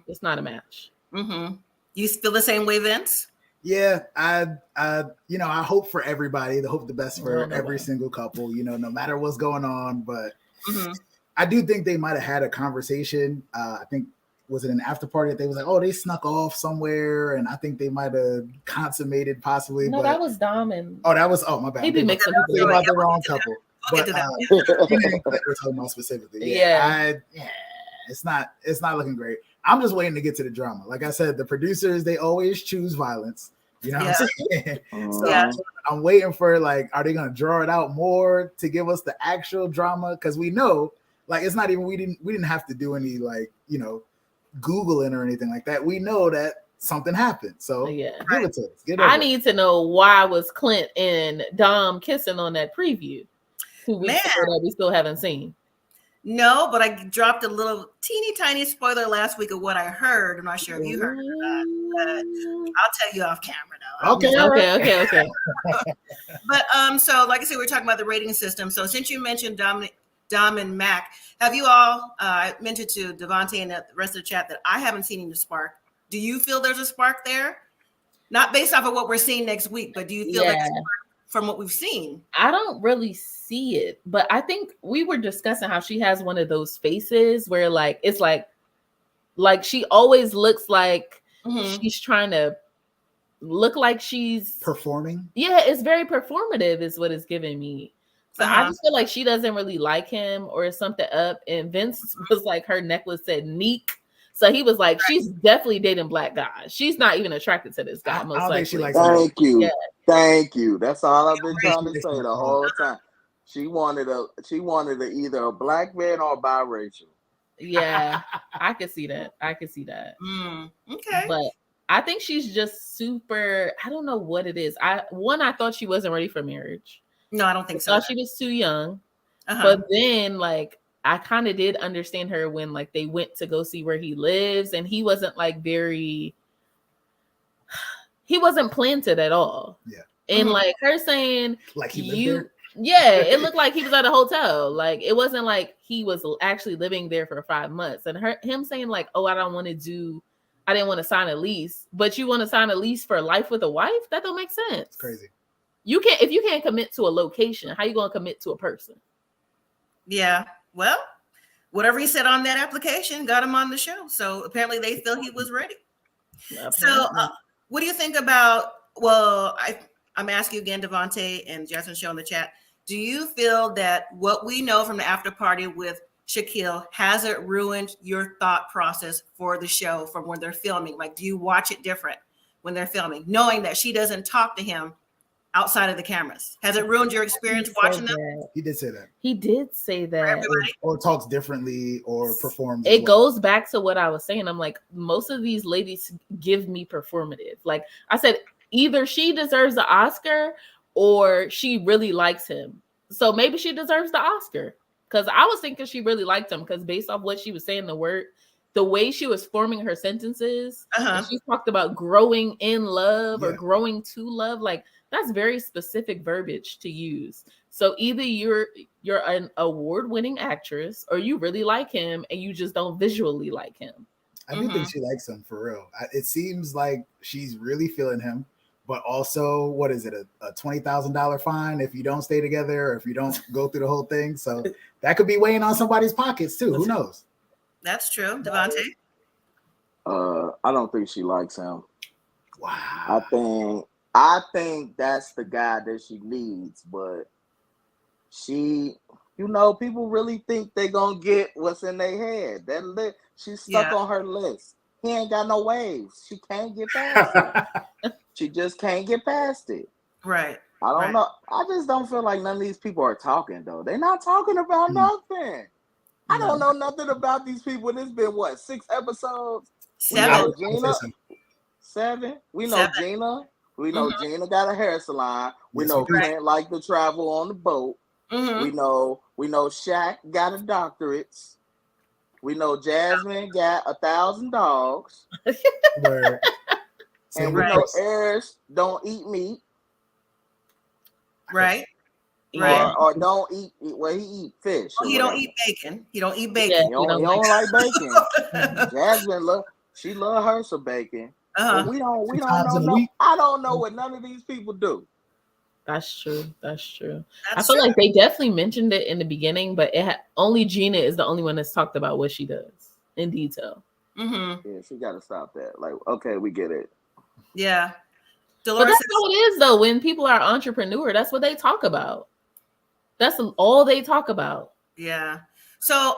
E: it's not a match.
B: You feel the same way, Vince?
D: Yeah, I hope for everybody. I hope the best for every single couple. No matter what's going on. But I do think they might have had a conversation. I think, was it an after party that they was like, oh, they snuck off somewhere, and I think they might have consummated possibly.
E: No, that was Dom and.
D: Oh, my bad.
E: He be mixing
D: people about the wrong couple. But we're talking about specifically.
E: Yeah.
D: It's not looking great. I'm just waiting to get to the drama. Like I said, the producers, they always choose violence. You know what I'm saying? So I'm waiting for, like, are they going to draw it out more to give us the actual drama? Because we know, like, it's not even, we didn't have to do any, like, Googling or anything like that. We know that something happened. So give it to us. I
E: need to know, why was Clint and Dom kissing on that preview 2 weeks ago that we still haven't seen?
B: No, but I dropped a little teeny tiny spoiler last week of what I heard. I'm not sure if you heard it or not, but I'll tell you off camera though.
E: Okay.
B: But so like I said, we're talking about the rating system. So since you mentioned Dom and Mac, have you all mentioned to Devontae and the rest of the chat that I haven't seen any spark? Do you feel there's a spark there? Not based off of what we're seeing next week, but do you feel like a spark from what we've seen?
E: I don't really see it, but I think we were discussing how she has one of those faces where, like, it's like she always looks like she's trying to look like she's
D: performing.
E: Yeah, it's very performative is what it's giving me. So I just feel like she doesn't really like him or something up. And Vince was like, her necklace said Neek. So he was like, she's definitely dating black guys. She's not even attracted to this guy. Most likely.
D: She likes
C: Thank you. That's all I've been trying to say the whole time. She wanted either a black man or biracial.
E: Yeah, I could see that.
B: Okay.
E: But I think she's just super, I don't know what it is. I thought she wasn't ready for marriage.
B: No, I don't think so.
E: I thought she was too young. But then, like, I kind of did understand her when, like, they went to go see where he lives, and he wasn't like he wasn't planted at all.
D: Yeah.
E: And like her saying,
D: like he lived there.
E: Yeah, it looked like he was at a hotel. Like, it wasn't like he was actually living there for 5 months. And him saying like, oh, I didn't want to sign a lease, but you want to sign a lease for life with a wife? That don't make sense.
D: It's crazy.
E: If you can't commit to a location, how you going to commit to a person?
B: Yeah. Well, whatever he said on that application got him on the show. So apparently they feel he was ready. So what do you think about, I'm asking you again, Devontae and Justin show in the chat. Do you feel that what we know from the after party with Shaquille, has it ruined your thought process for the show from when they're filming? Like, do you watch it different when they're filming, knowing that she doesn't talk to him outside of the cameras? Has it ruined your experience watching them?
D: He did say that.
E: He did say that.
D: Or talks differently or performs.
E: It goes back to what I was saying. I'm like, most of these ladies give me performative. Like I said, either she deserves the Oscar or she really likes him. So maybe she deserves the Oscar. Because I was thinking she really liked him, because based off what she was saying, the way she was forming her sentences, she talked about growing in love or growing to love. Like that's very specific verbiage to use. So either you're an award-winning actress or you really like him and you just don't visually like him.
D: I do think she likes him for real. It seems like she's really feeling him, but also, what is it, a $20,000 fine if you don't stay together or if you don't go through the whole thing? So that could be weighing on somebody's pockets too. Who knows?
B: That's true. Devontae?
C: I don't think she likes him.
D: Wow.
C: I think that's the guy that she needs, but people really think they're gonna get what's in their head. She's stuck on her list. He ain't got no waves. She can't get past it. She just can't get past it.
B: Right.
C: I don't know. I just don't feel like none of these people are talking though. They're not talking about nothing. I don't know nothing about these people. It's been 6 episodes?
B: 7.
C: We know Gina. 7. We know Gina. We know Gina got a hair salon. We know Clint like to travel on the boat. We know Shaq got a doctorate. We know Jasmine got 1,000 dogs. And we know Eris don't eat meat.
B: Right.
C: Or don't eat. Well, he eat fish.
B: He don't eat bacon. He don't eat bacon.
C: He don't like bacon. Jasmine she love her some bacon. But we don't know. I don't know what none of these people do.
E: That's true. I feel like they definitely mentioned it in the beginning, but only Gina is the only one that's talked about what she does in detail.
C: Yeah, she got to stop that. Like, okay, we get it.
B: Yeah.
E: But that's how it is, though. When people are entrepreneur, that's what they talk about. That's all they talk about.
B: Yeah. So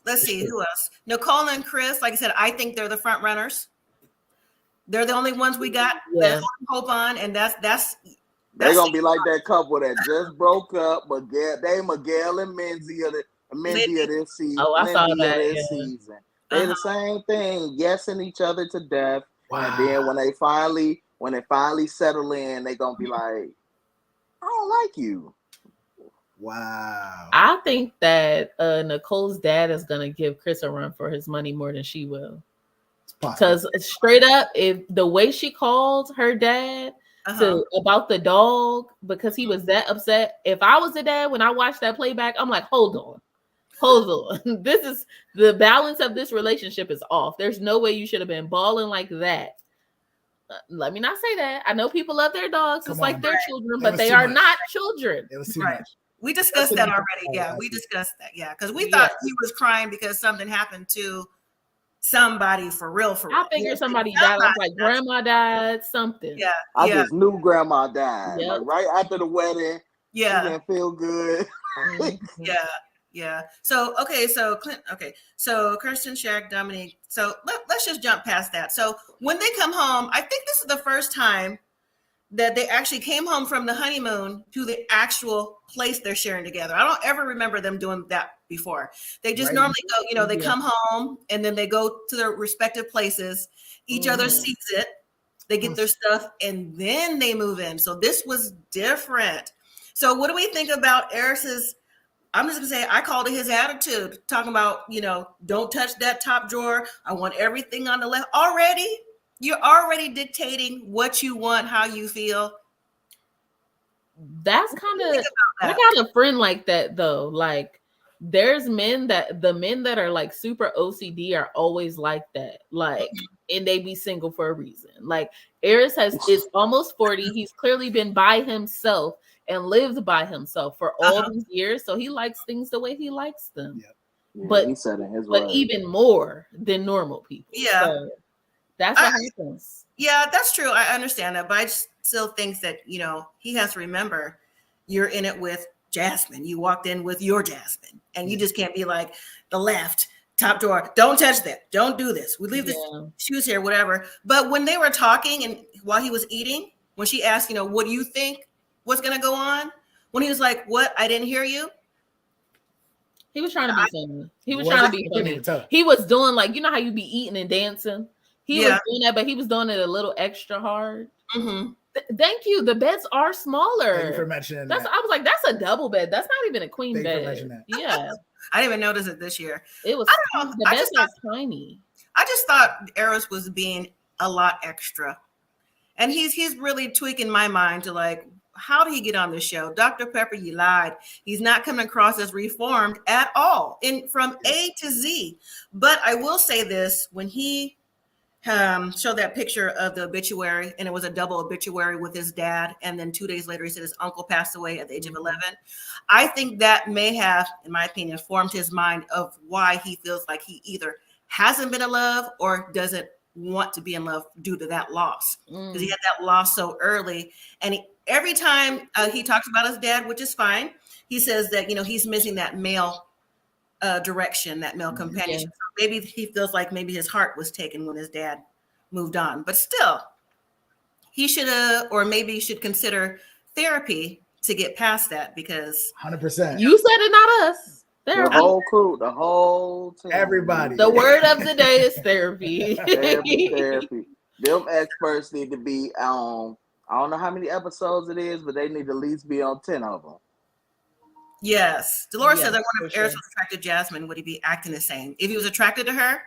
B: let's see who else. Nicole and Chris, like I said, I think they're the front runners. They're the only ones we got that hope on, and that's
C: they're gonna be like that couple that just broke up, but Miguel and Minzy of this season.
E: Oh, I saw that.
C: Season. They're the same thing, yesing each other to death. Wow. And then when they finally settle in, they're gonna be like, I don't like you.
D: Wow.
E: I think that Nicole's dad is gonna give Chris a run for his money more than she will. Because straight up, if the way she called her dad about the dog, because he was that upset. If I was the dad, when I watched that playback, I'm like, hold on. This is the balance of this relationship is off. There's no way you should have been balling like that. Let me not say that. I know people love their dogs. It's like their children, but they are not children.
D: It was too much.
B: We discussed that already. Yeah, we discussed that. Yeah, because we thought he was crying because something happened to somebody for real.
E: I figured somebody died. Like grandma died, something.
B: Yeah.
C: I just knew grandma died.
E: Yep.
C: Like right after the wedding.
B: Yeah.
C: She didn't feel good.
B: Yeah. So Clint. So Kirsten, Shaq, Domynique. So let's just jump past that. So when they come home, I think this is the first time that they actually came home from the honeymoon to the actual place they're sharing together. I don't ever remember them doing that before. They just normally go, they come home and then they go to their respective places. Each other sees it. They get their stuff and then they move in. So this was different. So what do we think about Eris's, I'm just gonna say, I called it his attitude, talking about, don't touch that top drawer. I want everything on the left. You're already dictating what you want, how you feel.
E: That's kind of, I got a friend like that though. Like there's the men that are like super OCD are always like that. Like, and they be single for a reason. Like Eris is almost 40. He's clearly been by himself and lived by himself for all these years. So he likes things the way he likes them.
C: Yeah,
E: but
C: he said in his
E: but even more than normal people.
B: Yeah.
E: So that's what happens.
B: Yeah, that's true. I understand that. But I still think that, he has to remember you're in it with Jasmine. You walked in with your Jasmine. And you just can't be like the left top drawer. Don't touch that. Don't do this. We leave the shoes here, whatever. But when they were talking and while he was eating, when she asked, what do you think? what's going to go on, when he was like, "What? I didn't hear you."
E: He was trying to be funny. He was trying to be funny. He was doing like, you know how you be eating and dancing. He was doing that, but he was doing it a little extra hard.
B: Mm-hmm.
E: Thank you. The beds are smaller.
D: Thank you for mentioning that.
E: I was like, that's a double bed. That's not even a queen
D: Thank you
E: bed.
D: for mentioning that.
E: Yeah.
B: I didn't even notice it this year.
E: It was.
B: I don't know.
E: The beds are tiny.
B: I just thought Eris was being a lot extra, and he's really tweaking my mind to like, how did he get on the show? Dr. Pepper, you lied. He's not coming across as reformed at all, from A to Z. But I will say this: when he showed that picture of the obituary, and it was a double obituary with his dad, and then 2 days later he said his uncle passed away at the age of 11. I think that may have, in my opinion, formed his mind of why he feels like he either hasn't been in love or doesn't want to be in love due to that loss, because he had that loss so early. And every time he talks about his dad, which is fine, he says that, he's missing that male direction, that male companionship. So maybe he feels like maybe his heart was taken when his dad moved on, but still he should should consider therapy to get past that, because
D: 100%.
E: You said it, not us.
C: Therapy. The whole crew, the whole team.
D: Everybody.
E: The word of the day is therapy.
C: Therapy. Them experts need to be on, I don't know how many episodes it is, but they need to at least be on 10 of them.
B: Yes. Dolores says, I wonder if Eris was attracted to Jasmine, would he be acting the same? If he was attracted to her?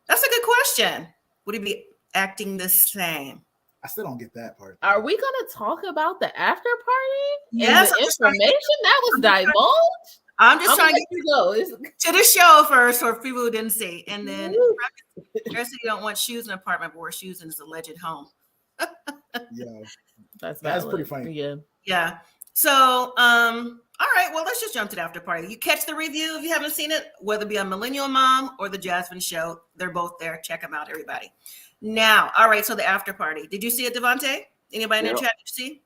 B: That's a good question. Would he be acting the same?
D: I still don't get that part.
E: Are we going to talk about the after party?
B: Yes.
E: And the information that was divulged?
B: I'm just trying to get
E: you go
B: to the show first for people who didn't see. And then Eris said you don't want shoes in an apartment, but wear shoes in his alleged home.
D: Yeah.
E: That's
D: pretty funny.
E: Yeah.
B: Yeah. So, all right, well, let's just jump to the after party. You catch the review if you haven't seen it, whether it be on Millennial and Mom or the Jasmine Show. They're both there. Check them out, everybody. Now, all right, so the after party. Did you see it, Devontae? Anybody in the chat did you see?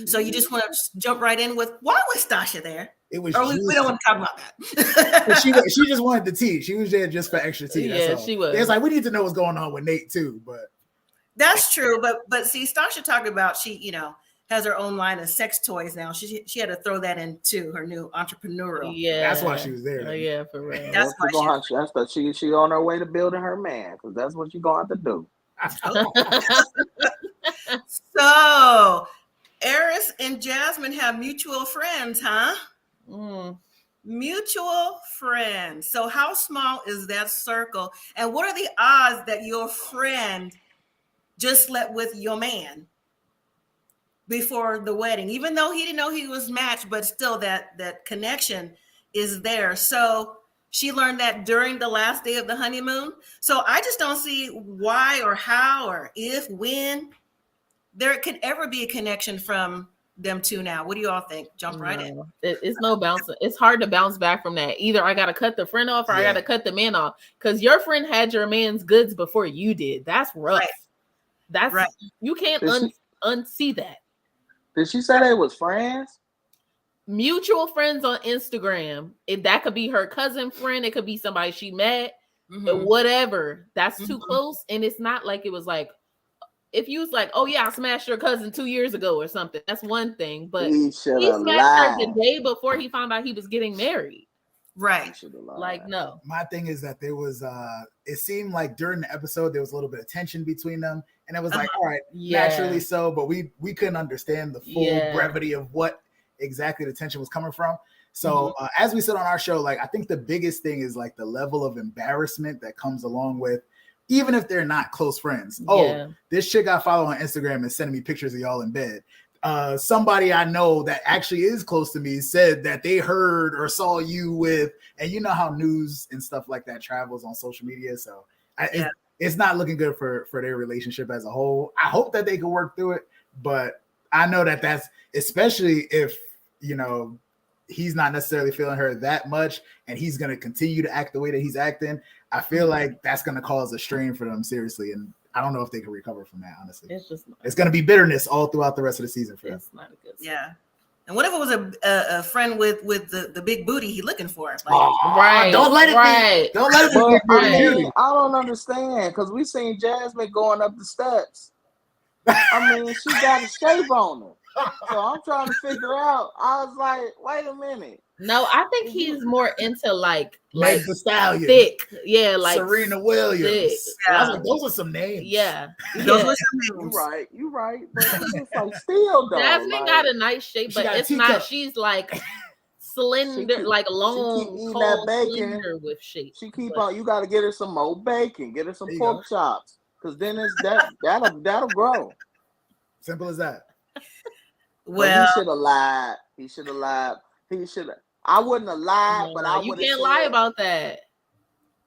B: So you just want to jump right in with, why was Stasha there?
D: It was.
B: We don't want to talk about that.
D: she just wanted the tea. She was there just for extra tea. That's all.
E: She was.
D: It's like, we need to know what's going on with Nate too, but.
B: That's true, but see, Stasha talked about she, has her own line of sex toys now. She had to throw that into her new entrepreneurial.
E: Yeah,
D: that's why she was there.
E: Oh, yeah, for real.
B: That's why
C: she on her way to building her man, because that's what you're going to do.
B: So, Eris and Jasmine have mutual friends, huh? Mutual friends. So, how small is that circle? And what are the odds that your friend just slept with your man before the wedding, even though he didn't know he was matched, but still that connection is there. So she learned that during the last day of the honeymoon. So I just don't see why or how or if, when there could ever be a connection from them two now. What do you all think? Jump right in.
E: It's no bouncing. It's hard to bounce back from that. Either I got to cut the friend off or I got to cut the man off, because your friend had your man's goods before you did. That's rough.
B: Right.
E: That's right. You can't unsee that.
C: Did she say they was friends?
E: Mutual friends on Instagram. That could be her cousin friend. It could be somebody she met. Whatever. That's too close. And it's not like it was like, if you was like, oh yeah, I smashed your cousin 2 years ago or something. That's one thing. But he smashed her the day before he found out he was getting married.
B: Right.
E: Like, no.
D: My thing is that there was it seemed like during the episode there was a little bit of tension between them, and it was like, all right, naturally so, but we couldn't understand the full brevity of what exactly the tension was coming from. So as we said on our show, like, I think the biggest thing is like the level of embarrassment that comes along with, even if they're not close friends. This chick I follow on Instagram is sending me pictures of y'all in bed. Somebody I know that actually is close to me said that they heard or saw you with, and you know how news and stuff like that travels on social media. So it's not looking good for their relationship as a whole. I hope that they can work through it, but I know that that's, especially if, he's not necessarily feeling her that much and he's going to continue to act the way that he's acting. I feel like that's going to cause a strain for them seriously. And I don't know if they can recover from that, honestly. It's going to be bitterness all throughout the rest of the season for them.
E: It's not a good season.
B: Yeah. And what if it was a friend with the big booty he looking for? Like,
E: right.
D: Don't let it be. Don't let it be big booty.
C: I don't understand, because we seen Jasmine going up the steps. I mean, she got a shape on her. So I'm trying to figure out. I was like, wait a minute.
E: No, I think he's more into like
D: Meg the Stallion,
E: thick, yeah, like
D: Serena Williams.
E: Yeah.
D: I was like, those are some names.
E: Yeah,
B: those were some names.
C: You right. But it's like still though.
E: Jasmine got a nice shape, but it's not. She's like slender, like long, cold, slender with shape.
C: She keep on. You got to get her some more bacon. Get her some pork chops, because then it's that'll grow.
D: Simple as that.
C: Well, he should have lied. He should have lied. He should have. I wouldn't have lied, but I would.
E: You can't lie about that.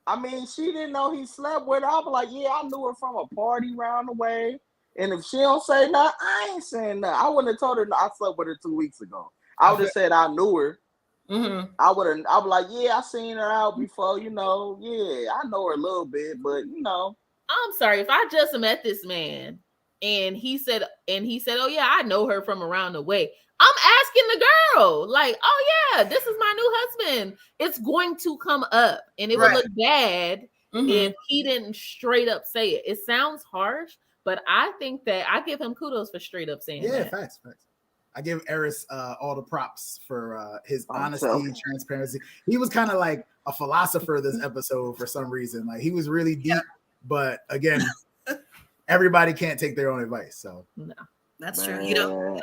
C: I mean, she didn't know he slept with her. I'll be like, yeah, I knew her from a party round the way. And if she don't say nothing, I ain't saying nothing. I wouldn't have told her I slept with her 2 weeks ago. I would have said I knew her.
B: Mm-hmm.
C: I would be like, yeah, I seen her out before, Yeah, I know her a little bit, but
E: I'm sorry if I just met this man and he said, oh yeah, I know her from around the way. I'm asking the girl, like, oh yeah, this is my new husband. It's going to come up, and it would look bad if he didn't straight up say it. It sounds harsh, but I think that I give him kudos for straight up saying that.
D: Yeah, facts. I give Eris all the props for his honesty, transparency. He was kind of like a philosopher this episode for some reason. Like he was really deep, but again, everybody can't take their own advice. So
E: no.
B: That's true.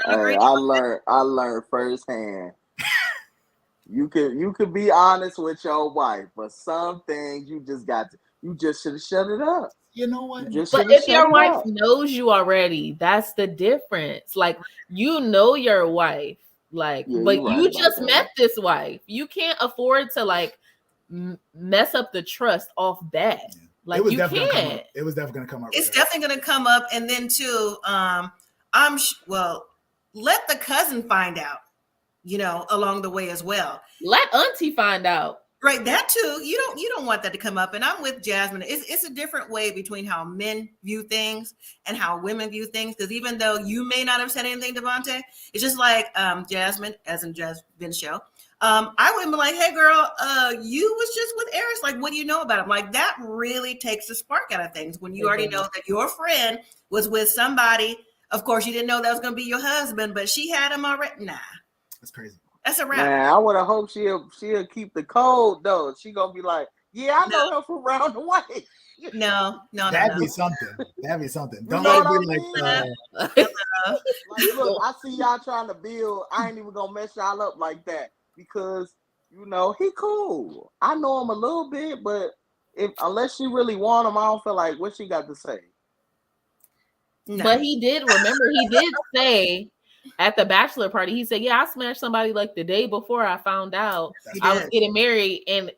C: I learned firsthand. You could be honest with your wife, but some things you just should have shut it up.
D: You know what?
E: But if your wife knows you already, that's the difference. Like you know your wife, like, but you just met this wife. You can't afford to like mess up the trust off that. Like you can't.
D: It was definitely gonna come up.
B: It's definitely gonna come up, and then too, let the cousin find out, along the way as well.
E: Let auntie find out.
B: Right, that too. You don't want that to come up. And I'm with Jasmine. It's a different way between how men view things and how women view things. Because even though you may not have said anything, Devontae, it's just like Jasmine, as in Jasmine's show. I would be like, hey girl, you was just with Eris. Like, what do you know about him? Like that really takes the spark out of things when you already know that your friend was with somebody. Of course, you didn't know that was going to be your husband, but she had him already. Nah,
D: that's crazy.
B: That's a wrap.
C: Man, I would have hoped she'll keep the code though. She gonna be like, yeah, I know her from around the way.
B: No.
D: That'd be something. Don't
C: let
D: it be
C: like, look, I see y'all trying to build. I ain't even gonna mess y'all up like that because he cool. I know him a little bit, but unless she really want him, I don't feel like what she got to say.
E: No. But he did say at the bachelor party, he said, yeah, I smashed somebody like the day before I found out I was getting married, and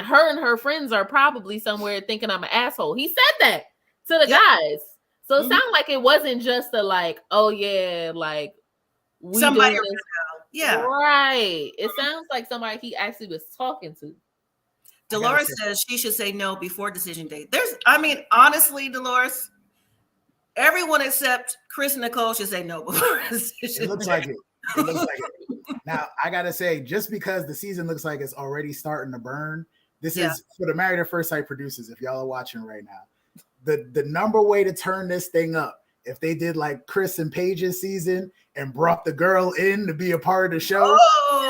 E: her and her friends are probably somewhere thinking I'm an asshole. He said that to the guys. So it sounded like it wasn't just a like, oh yeah, like we
B: somebody
E: right. It sounds like somebody he actually was talking to.
B: Dolores says she should say no before decision day. Honestly, Dolores, everyone except Chris and Nicole should say no before decision.
D: It looks like it. Now, I got to say, just because the season looks like it's already starting to burn, this is for the Married at First Sight producers, if y'all are watching right now. The number way to turn this thing up, if they did like Chris and Paige's season and brought the girl in to be a part of the show.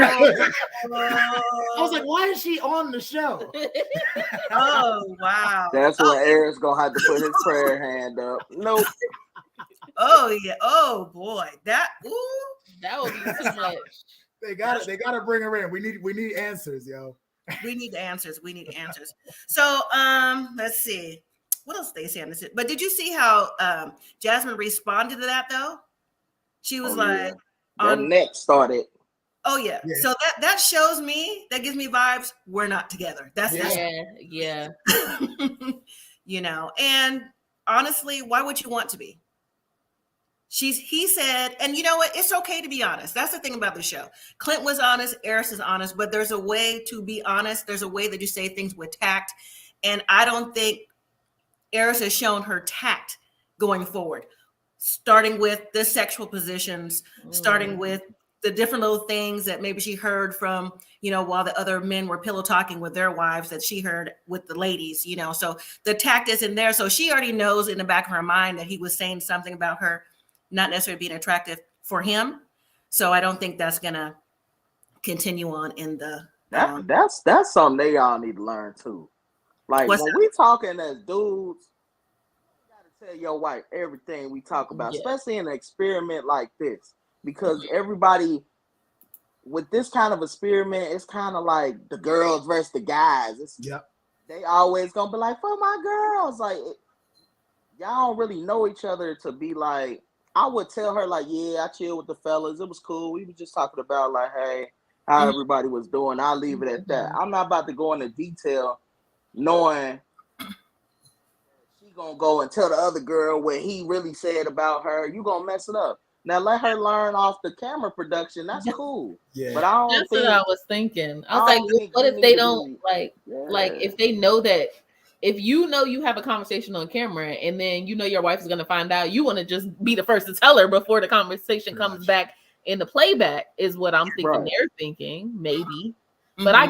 D: I was like, why is she on the show?
B: Oh, wow.
C: That's where Eric's going to have to put his prayer hand up. Nope.
B: Oh, yeah. Oh, boy. That
E: would be too much.
D: They gotta bring her in. We need answers, yo.
B: We need answers. So, let's see. What else did they say on this? But did you see how Jasmine responded to that though? She was
C: that next started.
B: Oh yeah. So that shows me, that gives me vibes. We're not together. That's
E: yeah.
B: And honestly, why would you want to be? He said, and you know what? It's okay to be honest. That's the thing about the show. Clint was honest, Eris is honest, but there's a way to be honest. There's a way that you say things with tact. And I don't think Eris has shown her tact going forward, starting with the sexual positions, starting with the different little things that maybe she heard from, while the other men were pillow talking with their wives that she heard with the ladies, so the tact isn't there. So she already knows in the back of her mind that he was saying something about her not necessarily being attractive for him. So I don't think that's gonna continue on in the.
C: That's something they all need to learn too. Like when we talking as dudes, you gotta tell your wife everything we talk about, especially in an experiment like this, because everybody with this kind of experiment, it's kind of like the girls versus the guys. They always gonna be like, for my girls, like y'all don't really know each other to be like. I would tell her like, yeah, I chill with the fellas. It was cool. We were just talking about like, hey, how everybody was doing. I'll leave it at that. I'm not about to go into detail knowing she gonna go and tell the other girl what he really said about her. You gonna mess it up. Now let her learn off the camera production. That's cool.
D: Yeah.
C: But I don't
E: That's
C: think
E: what I was thinking. I was like, what if they don't like if they know that if you know you have a conversation on camera and then you know your wife is gonna find out, you want to just be the first to tell her before the conversation comes back in the playback is what I'm thinking they're thinking, maybe. But I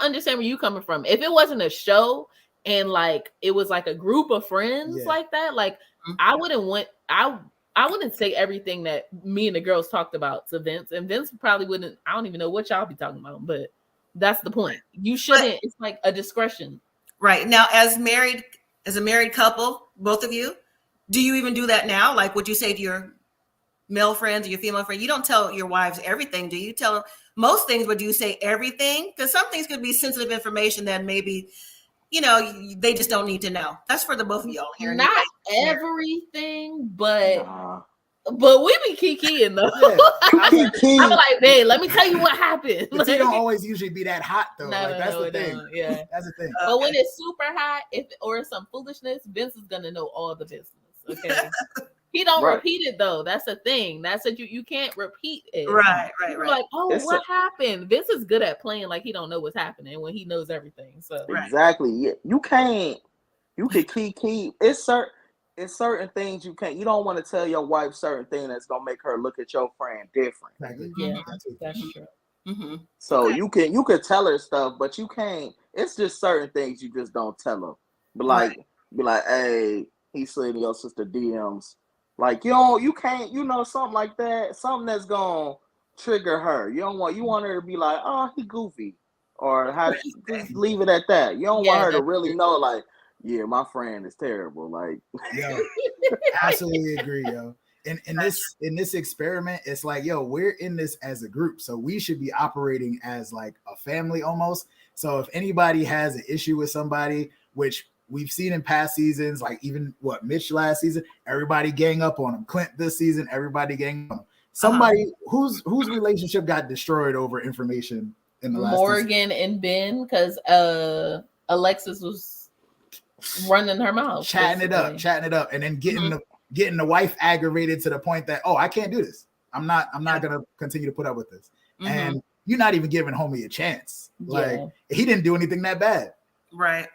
E: understand where you coming from. If it wasn't a show and like it was like a group of friends like that, like I wouldn't say everything that me and the girls talked about to Vince, and Vince probably wouldn't. I don't even know what y'all be talking about, but that's the point. You shouldn't. It's like a discretion.
B: Right now, as a married couple, both of you, do you even do that now? Like, would you say to your male friends or your female friend, you don't tell your wives everything? Do you tell most things? But do you say everything? Because some things could be sensitive information that maybe, they just don't need to know. That's for the both of y'all here.
E: Not everything, but we be kikiing though. I'm like, babe, let me tell you what happened.
D: But they don't always usually be that hot though. That's the thing.
E: Yeah,
D: that's the thing.
E: But when it's super hot, or some foolishness, Vince is gonna know all the business. Okay. He don't repeat it though. That's the thing. That's what you can't repeat it.
B: Right.
E: Like, what happened? Vince is good at playing like he don't know what's happening when he knows everything. So
C: exactly. Yeah. You can keep. It's certain things you can't. You don't want to tell your wife certain thing that's gonna make her look at your friend different.
D: Exactly.
E: Yeah, that's true. Mm-hmm.
C: So you can tell her stuff, but you can't. It's just certain things you just don't tell her. But be like, hey, he slid in your sister DMs. Like you can't, something like that, something that's gonna trigger her. You want her to be like, oh, he goofy, or just leave it at that. You don't want her to really know, like, yeah, my friend is terrible. Like,
D: yo, absolutely agree, yo. In this experiment, it's like, yo, we're in this as a group, so we should be operating as like a family almost. So if anybody has an issue with somebody, which we've seen in past seasons, like even Mitch last season, everybody gang up on him. Clint this season, everybody gang up on him. Somebody whose relationship got destroyed over information in the last
E: Morgan season. And Ben, because Alexis was running her mouth,
D: chatting it up, and then getting the wife aggravated to the point that, I can't do this. I'm not gonna continue to put up with this. And you're not even giving homie a chance. Like he didn't do anything that bad.
B: Right.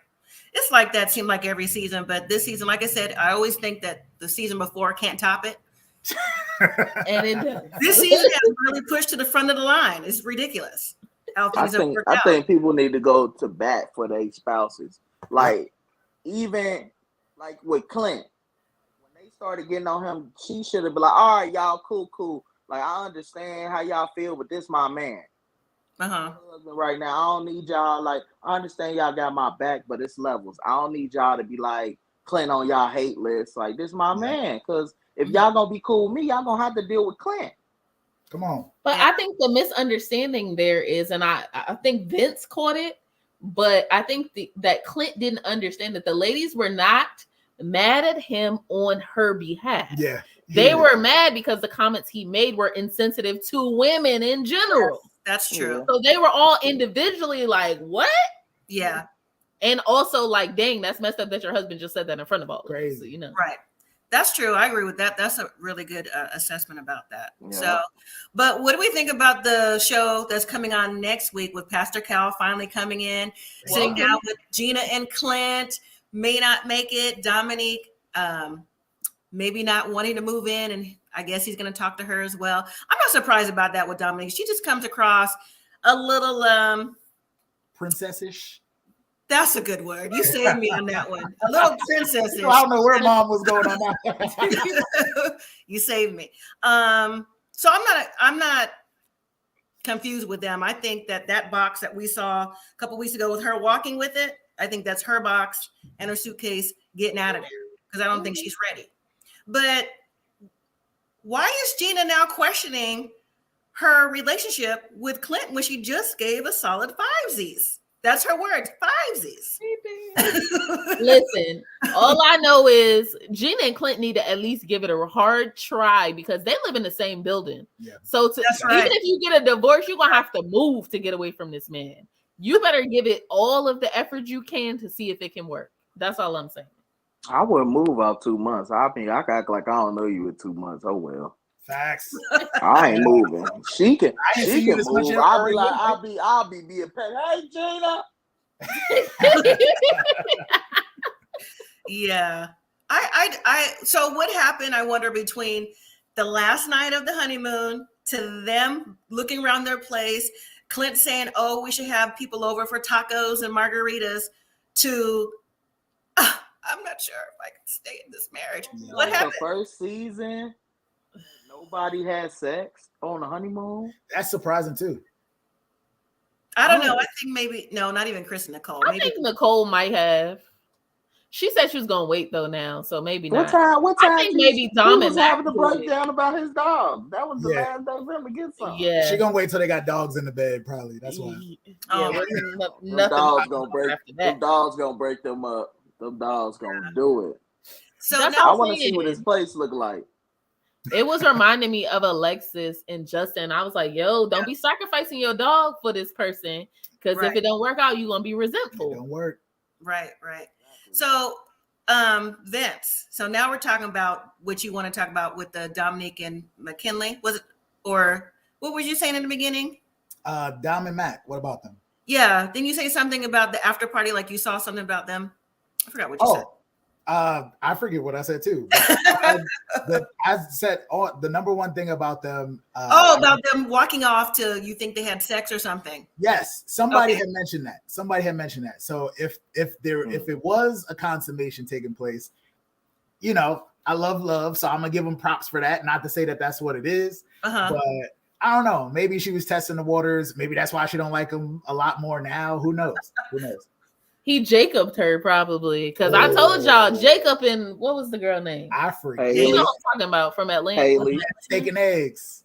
B: It's like that seemed like every season, but this season, like I said, I always think that the season before can't top it.
E: And it does.
B: This season has really pushed to the front of the line. It's ridiculous how things have worked out.
C: I think people need to go to bat for their spouses. Like, even like with Clint, when they started getting on him, she should have been like, all right, y'all, cool. Like, I understand how y'all feel, but this my man. Right now, I don't need y'all. Like, I understand y'all got my back, but it's levels. I don't need y'all to be like Clint on y'all hate list. Like, this my man. Because if y'all gonna be cool with me, y'all gonna have to deal with Clint.
D: Come on.
E: But I think the misunderstanding there is, and I think Vince caught it, but I think that Clint didn't understand that the ladies were not mad at him on her behalf.
D: Yeah.
E: They were mad because the comments he made were insensitive to women in general.
B: That's true.
E: So they were all individually like, what?
B: Yeah.
E: And also like, dang, that's messed up that your husband just said that in front of all of us. So,
B: Right. That's true. I agree with that. That's a really good assessment about that. Yeah. So, but what do we think about the show that's coming on next week with Pastor Cal finally coming in, sitting down with Gina and Clint, may not make it, Domynique, maybe not wanting to move in, and I guess he's going to talk to her as well. I'm not surprised about that with Domynique. She just comes across a little
D: princessish.
B: That's a good word. You saved me on that one. A little princessish.
D: I don't know where mom was going on that.
B: You saved me. So I'm not confused with them. I think that box that we saw a couple weeks ago with her walking with it, I think that's her box and her suitcase getting out of there because I don't think she's ready. But why is Gina now questioning her relationship with Clint when she just gave a solid 5s? That's her words, 5s.
E: Listen, all I know is Gina and Clint need to at least give it a hard try because they live in the same building.
D: Yeah.
E: So
B: right.
E: Even if you get a divorce, you're going to have to move to get away from this man. You better give it all of the effort you can to see if it can work. That's all I'm saying.
C: I wouldn't move out 2 months. I mean, I act like I don't know you in 2 months. Oh well.
D: Facts.
C: I ain't moving. She can move. I'll be being petty. Hey, Gina.
B: Yeah. I so what happened, I wonder, between the last night of the honeymoon to them looking around their place, Clint saying, oh, we should have people over for tacos and margaritas, to I'm not sure if I can stay in this marriage. What happened?
C: The first season, nobody had sex on the honeymoon.
D: That's surprising too.
B: I don't know. I think maybe not even Chris and Nicole.
E: I think Nicole might have. She said she was gonna wait though now, so maybe not.
C: What time?
E: I think maybe Dom was
C: having a breakdown about his dog. That was the last day for him to get some.
E: Yeah,
D: she gonna wait till they got dogs in the bed. Probably that's why.
C: Them dogs gonna break them up. Them dogs gonna do it.
B: So
C: I want to see what his place look like.
E: It was reminding me of Alexis and Justin. I was like, yo, don't be sacrificing your dog for this person, because if it don't work out, you're gonna be resentful.
D: It don't work.
B: Right. So Vince, so now we're talking about what you want to talk about with the Domynique and McKinley. Was it, or what were you saying in the beginning?
D: Dom and Mac, what about them?
B: Yeah, didn't you say something about the after party, like you saw something about them? I forgot what you said.
D: I forget what I said too. I said the number one thing about them.
B: About them walking off to, you think they had sex or something?
D: Yes, somebody had mentioned that. So if it was a consummation taking place, I love, so I'm gonna give them props for that. Not to say that that's what it is, but I don't know. Maybe she was testing the waters. Maybe that's why she don't like him a lot more now. Who knows?
E: He Jacobed her probably, because I told y'all Jacob and what was the girl name?
D: I forget.
E: You know what I'm talking about, from Atlanta.
C: Haley.
D: Steak and eggs.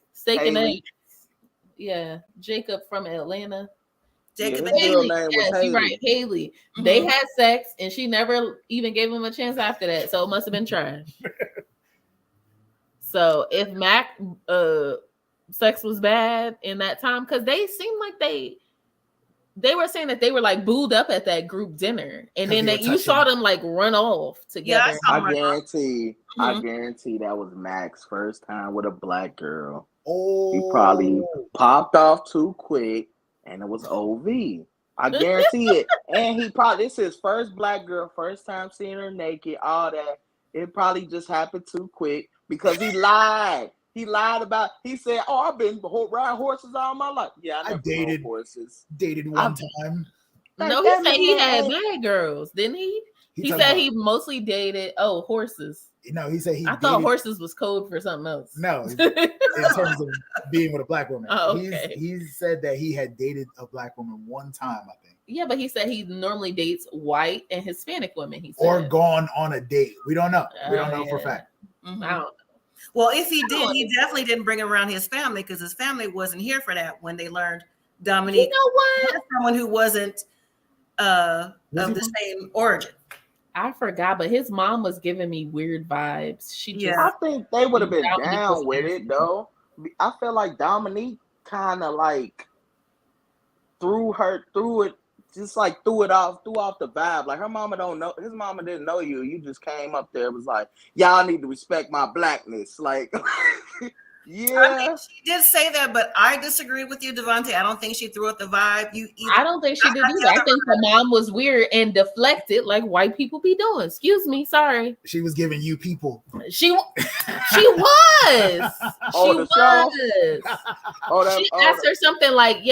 E: Yeah, Jacob from Atlanta.
B: Jacob
C: and
B: Haley.
E: She's right, Haley. Mm-hmm. They had sex and she never even gave him a chance after that, so it must have been trash. So if Mac sex was bad in that time, because they seemed like they were saying that they were like booed up at that group dinner, and then you saw them like run off together.
C: Yeah, I guarantee that was Mac's first time with a black girl.
D: Oh,
C: he probably popped off too quick, and it was OV. I guarantee it. And this is his first black girl, first time seeing her naked, all that. It probably just happened too quick because he lied. He said, "Oh, I've been riding horses all my life." Yeah, I dated horses.
D: Dated one time.
E: No, he said he had bad girls, didn't he? He said he mostly dated horses.
D: No, he said
E: I thought horses was code for something else.
D: No, in terms of being with a black woman.
E: Oh, okay.
D: He said that he had dated a black woman one time, I think.
E: Yeah, but he said he normally dates white and Hispanic women. He said,
D: or gone on a date. We don't know. We don't know for a fact.
E: Mm-hmm. I don't know.
B: Well, if he did, he definitely didn't bring around his family, because his family wasn't here for that when they learned Domynique.
E: You know what?
B: Someone who wasn't of the same origin.
E: I forgot, but his mom was giving me weird vibes.
C: I think they would have been down with it though. I feel like Domynique kind of like threw it off the vibe. Like, her mama don't know, his mama didn't know you. You just came up there, was like, y'all need to respect my blackness. Like, yeah.
B: I mean, she did say that, but I disagree with you, Devontae. I don't think she threw out the vibe.
E: I don't think she did either. I think the mom was weird and deflected, like white people be doing. Excuse me, sorry.
D: She was giving you people.
E: She was. She asked her something like,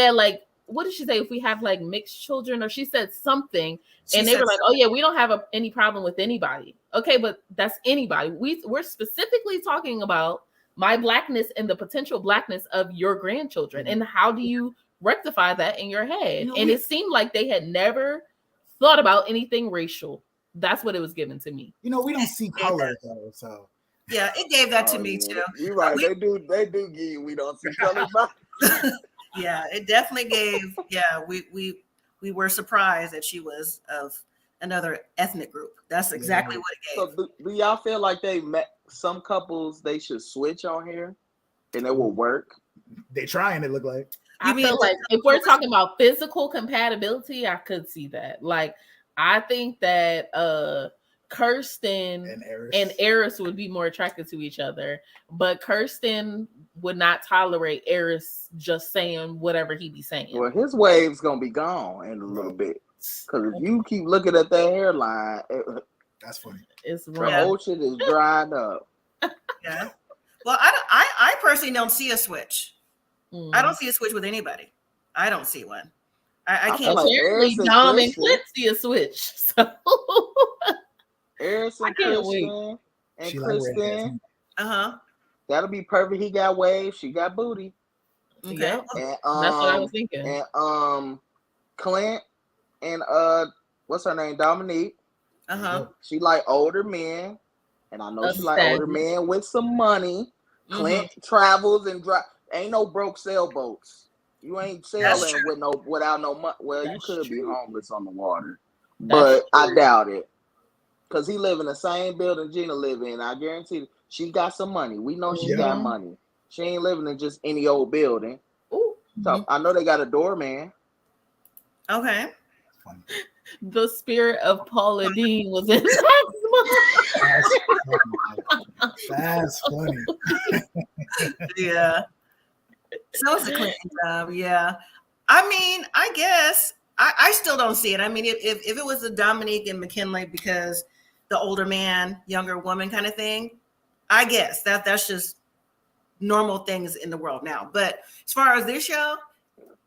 E: what did she say? If we have like mixed children, or she said something, and they were like, "Oh yeah, we don't have any problem with anybody." Okay, but that's anybody. We're specifically talking about my blackness and the potential blackness of your grandchildren? And how do you rectify that in your head? And it seemed like they had never thought about anything racial. That's what it was given to me.
D: We don't see color though, so
B: yeah, it gave that to me too.
C: You're right. They do give you, we don't see color.
B: Yeah, it definitely gave. Yeah, we were surprised that she was of another ethnic group. That's exactly what it gave.
C: So do y'all feel like they met some couples they should switch on here and it will work?
D: They trying, it look like.
E: I feel like if we're talking about physical compatibility, I could see that. Like, I think that Kirsten and Eris would be more attracted to each other, but Kirsten would not tolerate Eris just saying whatever he be saying.
C: Well, his wave's gonna be gone in a little bit, because if you keep looking at that hairline,
D: that's funny.
E: It's
C: the whole shit is dried up.
B: Yeah. Well, I personally don't see a switch. I don't see a switch with anybody. I don't see one. I can't.
E: Apparently, Dom and Clint see a switch. So
C: Eris and Kristen and Kristen. That'll be perfect. He got waves. She got booty.
B: Okay.
E: Yep.
C: And,
E: that's what I was thinking.
C: And Clint and what's her name? Domynique. She like older men, and I know she like older men with some money. Clint travels and drive. Ain't no broke sailboats. You ain't sailing without no money. Well, you could be homeless on the water, but I doubt it, because he live in the same building Gina live in. I guarantee she got some money. We know she got money. She ain't living in just any old building. So I know they got a doorman.
B: Okay.
E: The spirit of Paula Dean was in
D: That's funny.
B: Yeah. So it's a Clinton job. Yeah. I mean, I guess I still don't see it. I mean, if it was a Domynique and McKinley because the older man, younger woman kind of thing, I guess that's just normal things in the world now. But as far as this show,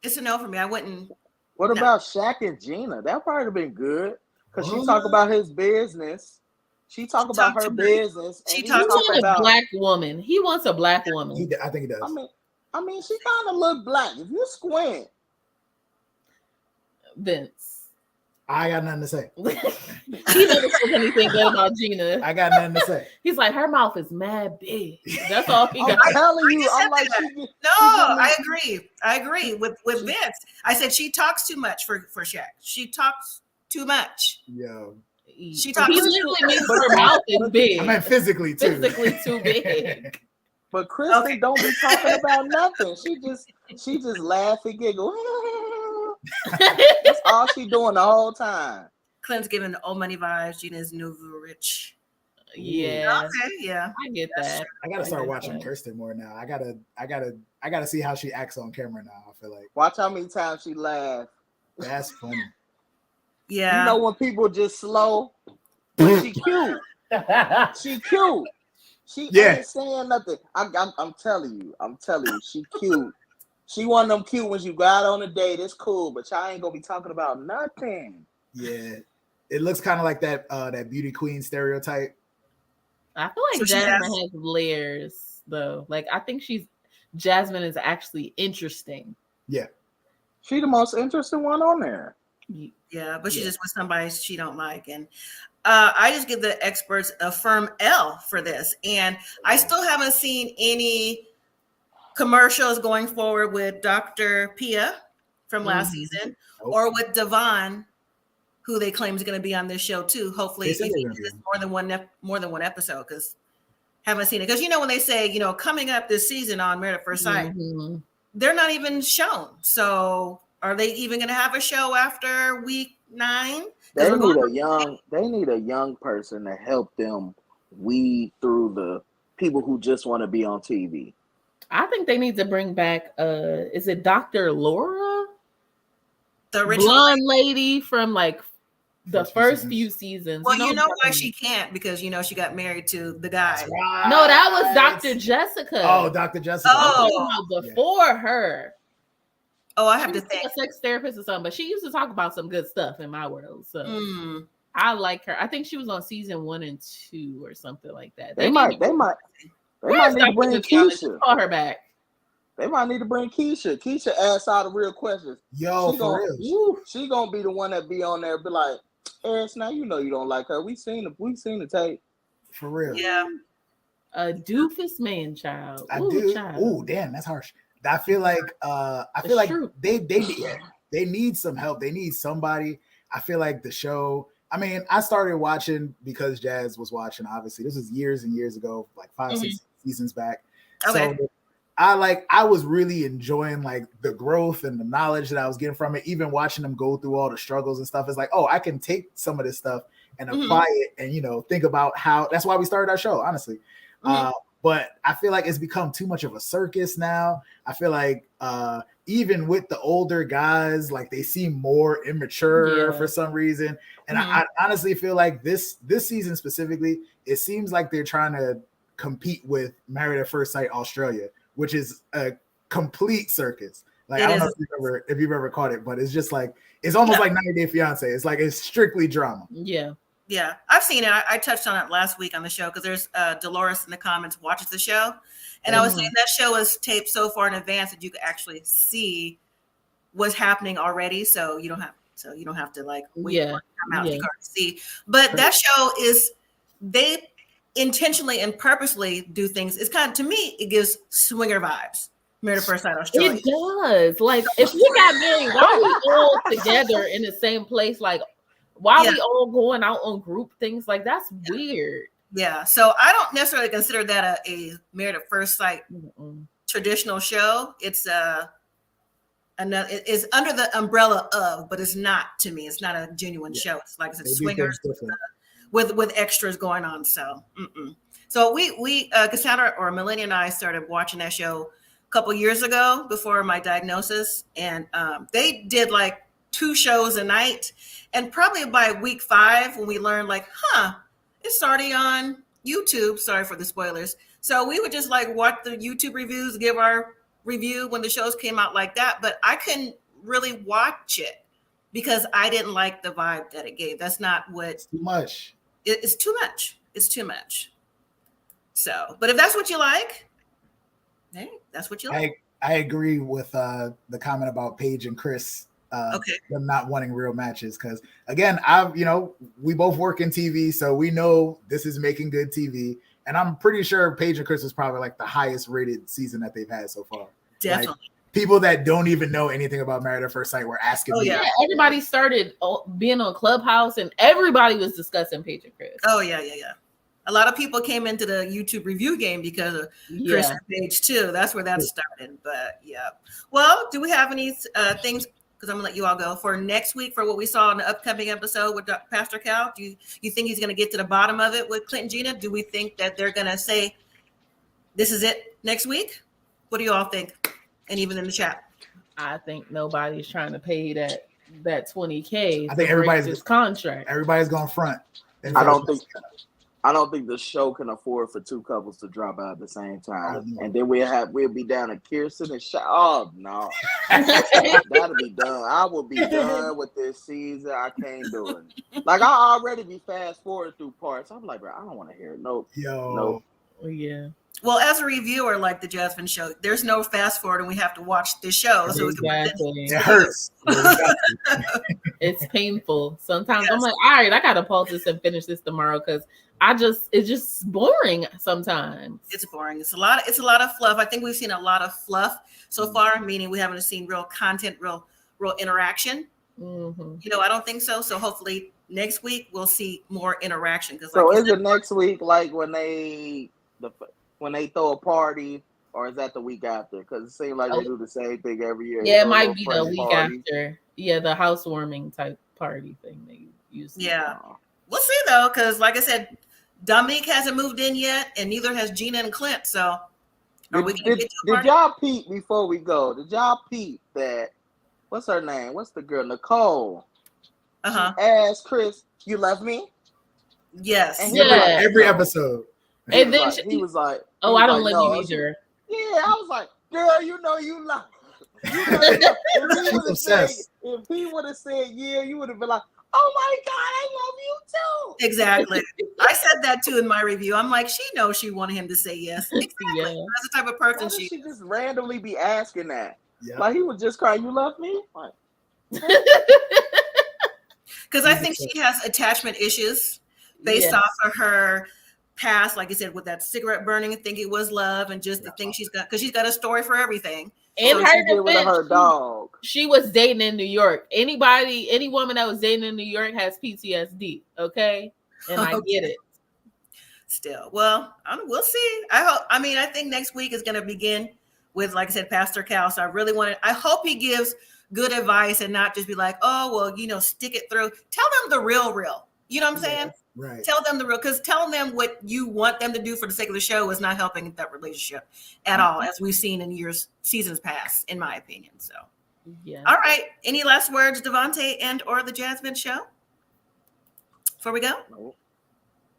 B: it's a no for me. I wouldn't.
C: What about Shaq and Gina? That probably have been good, because she talk about his business. She talk about her business.
E: She talks about a black woman. He wants a black woman.
D: I think he does.
C: I mean, she kind of look black. If you squint.
E: Vince.
D: I got nothing to say.
E: He never said anything good about Gina.
D: I got nothing to say.
E: He's like, her mouth is mad big. That's all he got.
C: I'm telling you, I'm like,
B: I agree with Vince. I said she talks too much for Shaq. She talks too much.
D: Yo.
E: She talks. He literally means her mouth is big.
D: I meant physically too.
E: Physically too big.
C: But Kristen don't be talking about nothing. She just laugh and giggle. That's all she doing the whole time.
B: Clint's giving the old money vibes. Gina's new rich.
E: Yeah.
B: Okay. Yeah.
E: I get that.
D: I gotta start watching Kirsten more now. I gotta see how she acts on camera now. I feel like.
C: Watch how many times she laughs.
D: That's funny.
B: Yeah.
C: You know when people just slow, but she cute. She cute. She ain't saying nothing. I'm telling you, she cute. She one of them cute ones you go out on a date. It's cool, but y'all ain't gonna be talking about nothing.
D: Yeah, it looks kind of like that beauty queen stereotype.
E: I feel like Jasmine has layers, though. Like, I think Jasmine is actually interesting.
D: Yeah,
C: she the most interesting one on there.
B: Yeah, but she's just with somebody she don't like, and I just give the experts a firm L for this. And I still haven't seen any commercials going forward with Dr. Pia from last season, or with Devon, who they claim is going to be on this show too. Hopefully, it's more than one episode, because haven't seen it. Because when they say coming up this season on Married at First Sight, they're not even shown. So are they even going to have a show after week 9?
C: They need a young person to help them weed through the people who just want to be on TV.
E: I think they need to bring back is it Dr. Laura?
B: The original
E: blonde lady from like the first few seasons.
B: Well, why she can't, because she got married to the guy.
D: Right.
E: No, that was Dr. Jessica.
D: Oh, Dr. Jessica.
E: Before her.
B: Oh, I have to think.
E: A sex therapist or something, but she used to talk about some good stuff in my world. So I like her. I think she was on season 1 and 2 or something like that.
C: They They might need to bring Keisha.
E: Call her back.
C: They might need to bring Keisha. Keisha asks all the real questions.
D: Yo,
C: She gonna be the one that be on there, be like, Eris, now you know you don't like her. We seen the tape.
D: For real.
B: Yeah.
E: A doofus man child.
D: I do. Oh, damn, that's harsh. I feel like they need some help. They need somebody. I feel like the show. I mean, I started watching because Jazz was watching. Obviously, this was years and years ago, like 5-6 seasons back.
B: Okay.
D: So I was really enjoying like the growth and the knowledge that I was getting from it. Even watching them go through all the struggles and stuff. It's like, oh, I can take some of this stuff and apply it, and think about how. That's why we started our show, honestly. But I feel like it's become too much of a circus now. I feel like even with the older guys, like they seem more immature for some reason. And I honestly feel like this season specifically, it seems like they're trying to compete with Married at First Sight Australia, which is a complete circus. Like I don't know if you've ever caught it, but it's just like it's almost like 90 Day Fiance. It's like it's strictly drama.
B: Yeah, I've seen it. I touched on it last week on the show because there's Dolores in the comments watches the show, and I was saying that show is taped so far in advance that you can actually see what's happening already. So you don't have to like wait for it to come out to see. But that show is they intentionally and purposely do things. It's kind of, to me, it gives swinger vibes. Married at First Sight Australia.
E: It does. Like if we got married, why are we all together in the same place? Like. Why we all going out on group things? Like that's weird.
B: Yeah. So I don't necessarily consider that a Married at First Sight traditional show. It's it's under the umbrella of, but it's not to me. It's not a genuine show. It's like it's swingers with extras going on. So so we Cassandra or Millennial and I started watching that show a couple years ago before my diagnosis, and they did like 2 shows a night. And probably by week 5, when we learned like, it's already on YouTube. Sorry for the spoilers. So we would just like watch the YouTube reviews, give our review when the shows came out like that. But I couldn't really watch it because I didn't like the vibe that it gave. That's not what.
D: It's too much.
B: It's too much. It's too much. So, but if that's what you like, hey, that's what you like.
D: I agree with the comment about Paige and Chris. Them not wanting real matches, because again, we both work in TV, so we know this is making good TV, and I'm pretty sure Paige and Chris is probably like the highest rated season that they've had so far.
B: Definitely.
D: Like, people that don't even know anything about Married at First Sight were asking me.
E: Yeah, everybody started being on Clubhouse, and everybody was discussing Paige and Chris.
B: Oh yeah. A lot of people came into the YouTube review game because of Chris and Paige too. That's where that started. But yeah. Well, do we have any things? Because I'm gonna let you all go for next week for what we saw in the upcoming episode with Pastor Cal. Do you think he's gonna get to the bottom of it with Clint and Gina? Do we think that they're gonna say this is it next week? What do you all think? And even in the chat,
E: I think nobody's trying to pay that $20K.
D: I think everybody's
E: this contract.
D: Everybody's going front.
C: I don't think the show can afford for 2 couples to drop out at the same time. And then we'll be down to Kirsten and Oh no. That'll be done. I will be done with this season. I can't do it. Like I already be fast forward through parts. I'm like, bro, I don't want to hear it. Nope. Nope.
E: Yeah.
B: Well, as a reviewer, like the Jasmine show, there's no fast forward, and we have to watch the show. So
D: it hurts.
E: It's painful. Sometimes I'm like, all right, I gotta pause this and finish this tomorrow because it's just boring sometimes. It's
B: boring. It's a lot of fluff. I think we've seen a lot of fluff so far, meaning we haven't seen real content, real interaction. I don't think so. So hopefully next week we'll see more interaction.
C: So is it next week like when they throw a party, or is that the week after? Because it seems like they do the same thing every year.
E: Yeah, it might be the week after. Yeah, the housewarming type party thing they use.
B: Yeah. We'll see though, because like I said, Domynique hasn't moved in yet, and neither has Gina and Clint. So
C: did y'all peep before we go? Did y'all peep that? What's her name? What's the girl? Nicole. Asked Chris, "You love me?"
B: Yes.
C: And
D: every episode.
C: And then he was like,
E: "Oh, I don't love you either."
C: Yeah, I was like, "Girl, you know you love." If he would have said, yeah, you would have been like, Oh my God, I love you too.
B: Exactly. I said that too in my review. I'm like, she knows she wanted him to say yes. Exactly.
E: Yeah.
B: That's the type of person
C: Why
B: she
C: she
B: is.
C: just randomly be asking that?
D: Yeah.
C: Like he would just cry, "You love me?" Like,
B: because I think she has attachment issues based off of her past, like I said, with that cigarette burning. I think it was love, and just the thing she's got, because she's got a story for everything.
E: In
C: so
E: her
C: she did with
E: defense,
C: her dog.
E: she was dating in New York. Any woman that was dating in New York has PTSD. Okay, and I get it.
B: Still, well, we'll see. I think next week is going to begin with, like I said, Pastor Cal. So I hope he gives good advice and not just be like, oh, well, stick it through. Tell them the real. You know what I'm saying?
D: Right.
B: Tell them the real, because telling them what you want them to do for the sake of the show is not helping that relationship at all, as we've seen in seasons past, in my opinion. So, yeah. All right. Any last words, Devontae and or the Jasmine Show? Before we go?
C: Nope.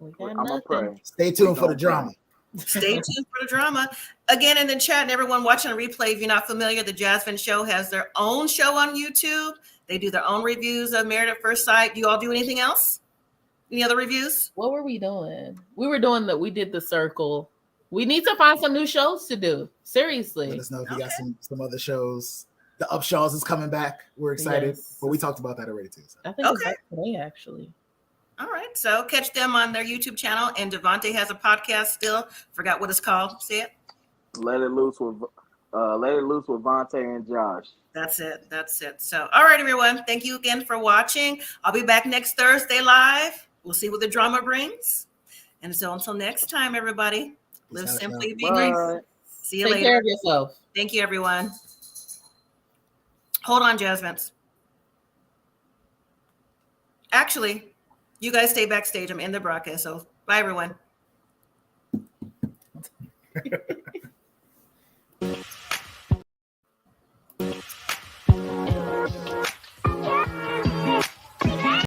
E: I'm
C: gonna pray.
D: Stay tuned for the drama.
B: Stay tuned for the drama. Again, in the chat, and everyone watching a replay, if you're not familiar, the Jasmine Show has their own show on YouTube. They do their own reviews of Married at First Sight. Do you all do anything else? Any other reviews?
E: What were we doing? We did The Circle. We need to find some new shows to do. Seriously.
D: Let us know if you got some other shows. The Upshaws is coming back. We're excited.
E: Yes.
D: But we talked about that already too. So.
E: I think it's back today, actually.
B: All right. So catch them on their YouTube channel. And Devontae has a podcast still. Forgot what it's called. Say it.
C: Let it loose with Vontae and Josh.
B: That's it. So, all right, everyone. Thank you again for watching. I'll be back next Thursday live. We'll see what the drama brings. And so until next time, everybody, live simply, be nice. See you later.
E: Take care of yourself.
B: Thank you, everyone. Hold on, Jasmine. Actually, you guys stay backstage. I'm in the broadcast. So bye, everyone.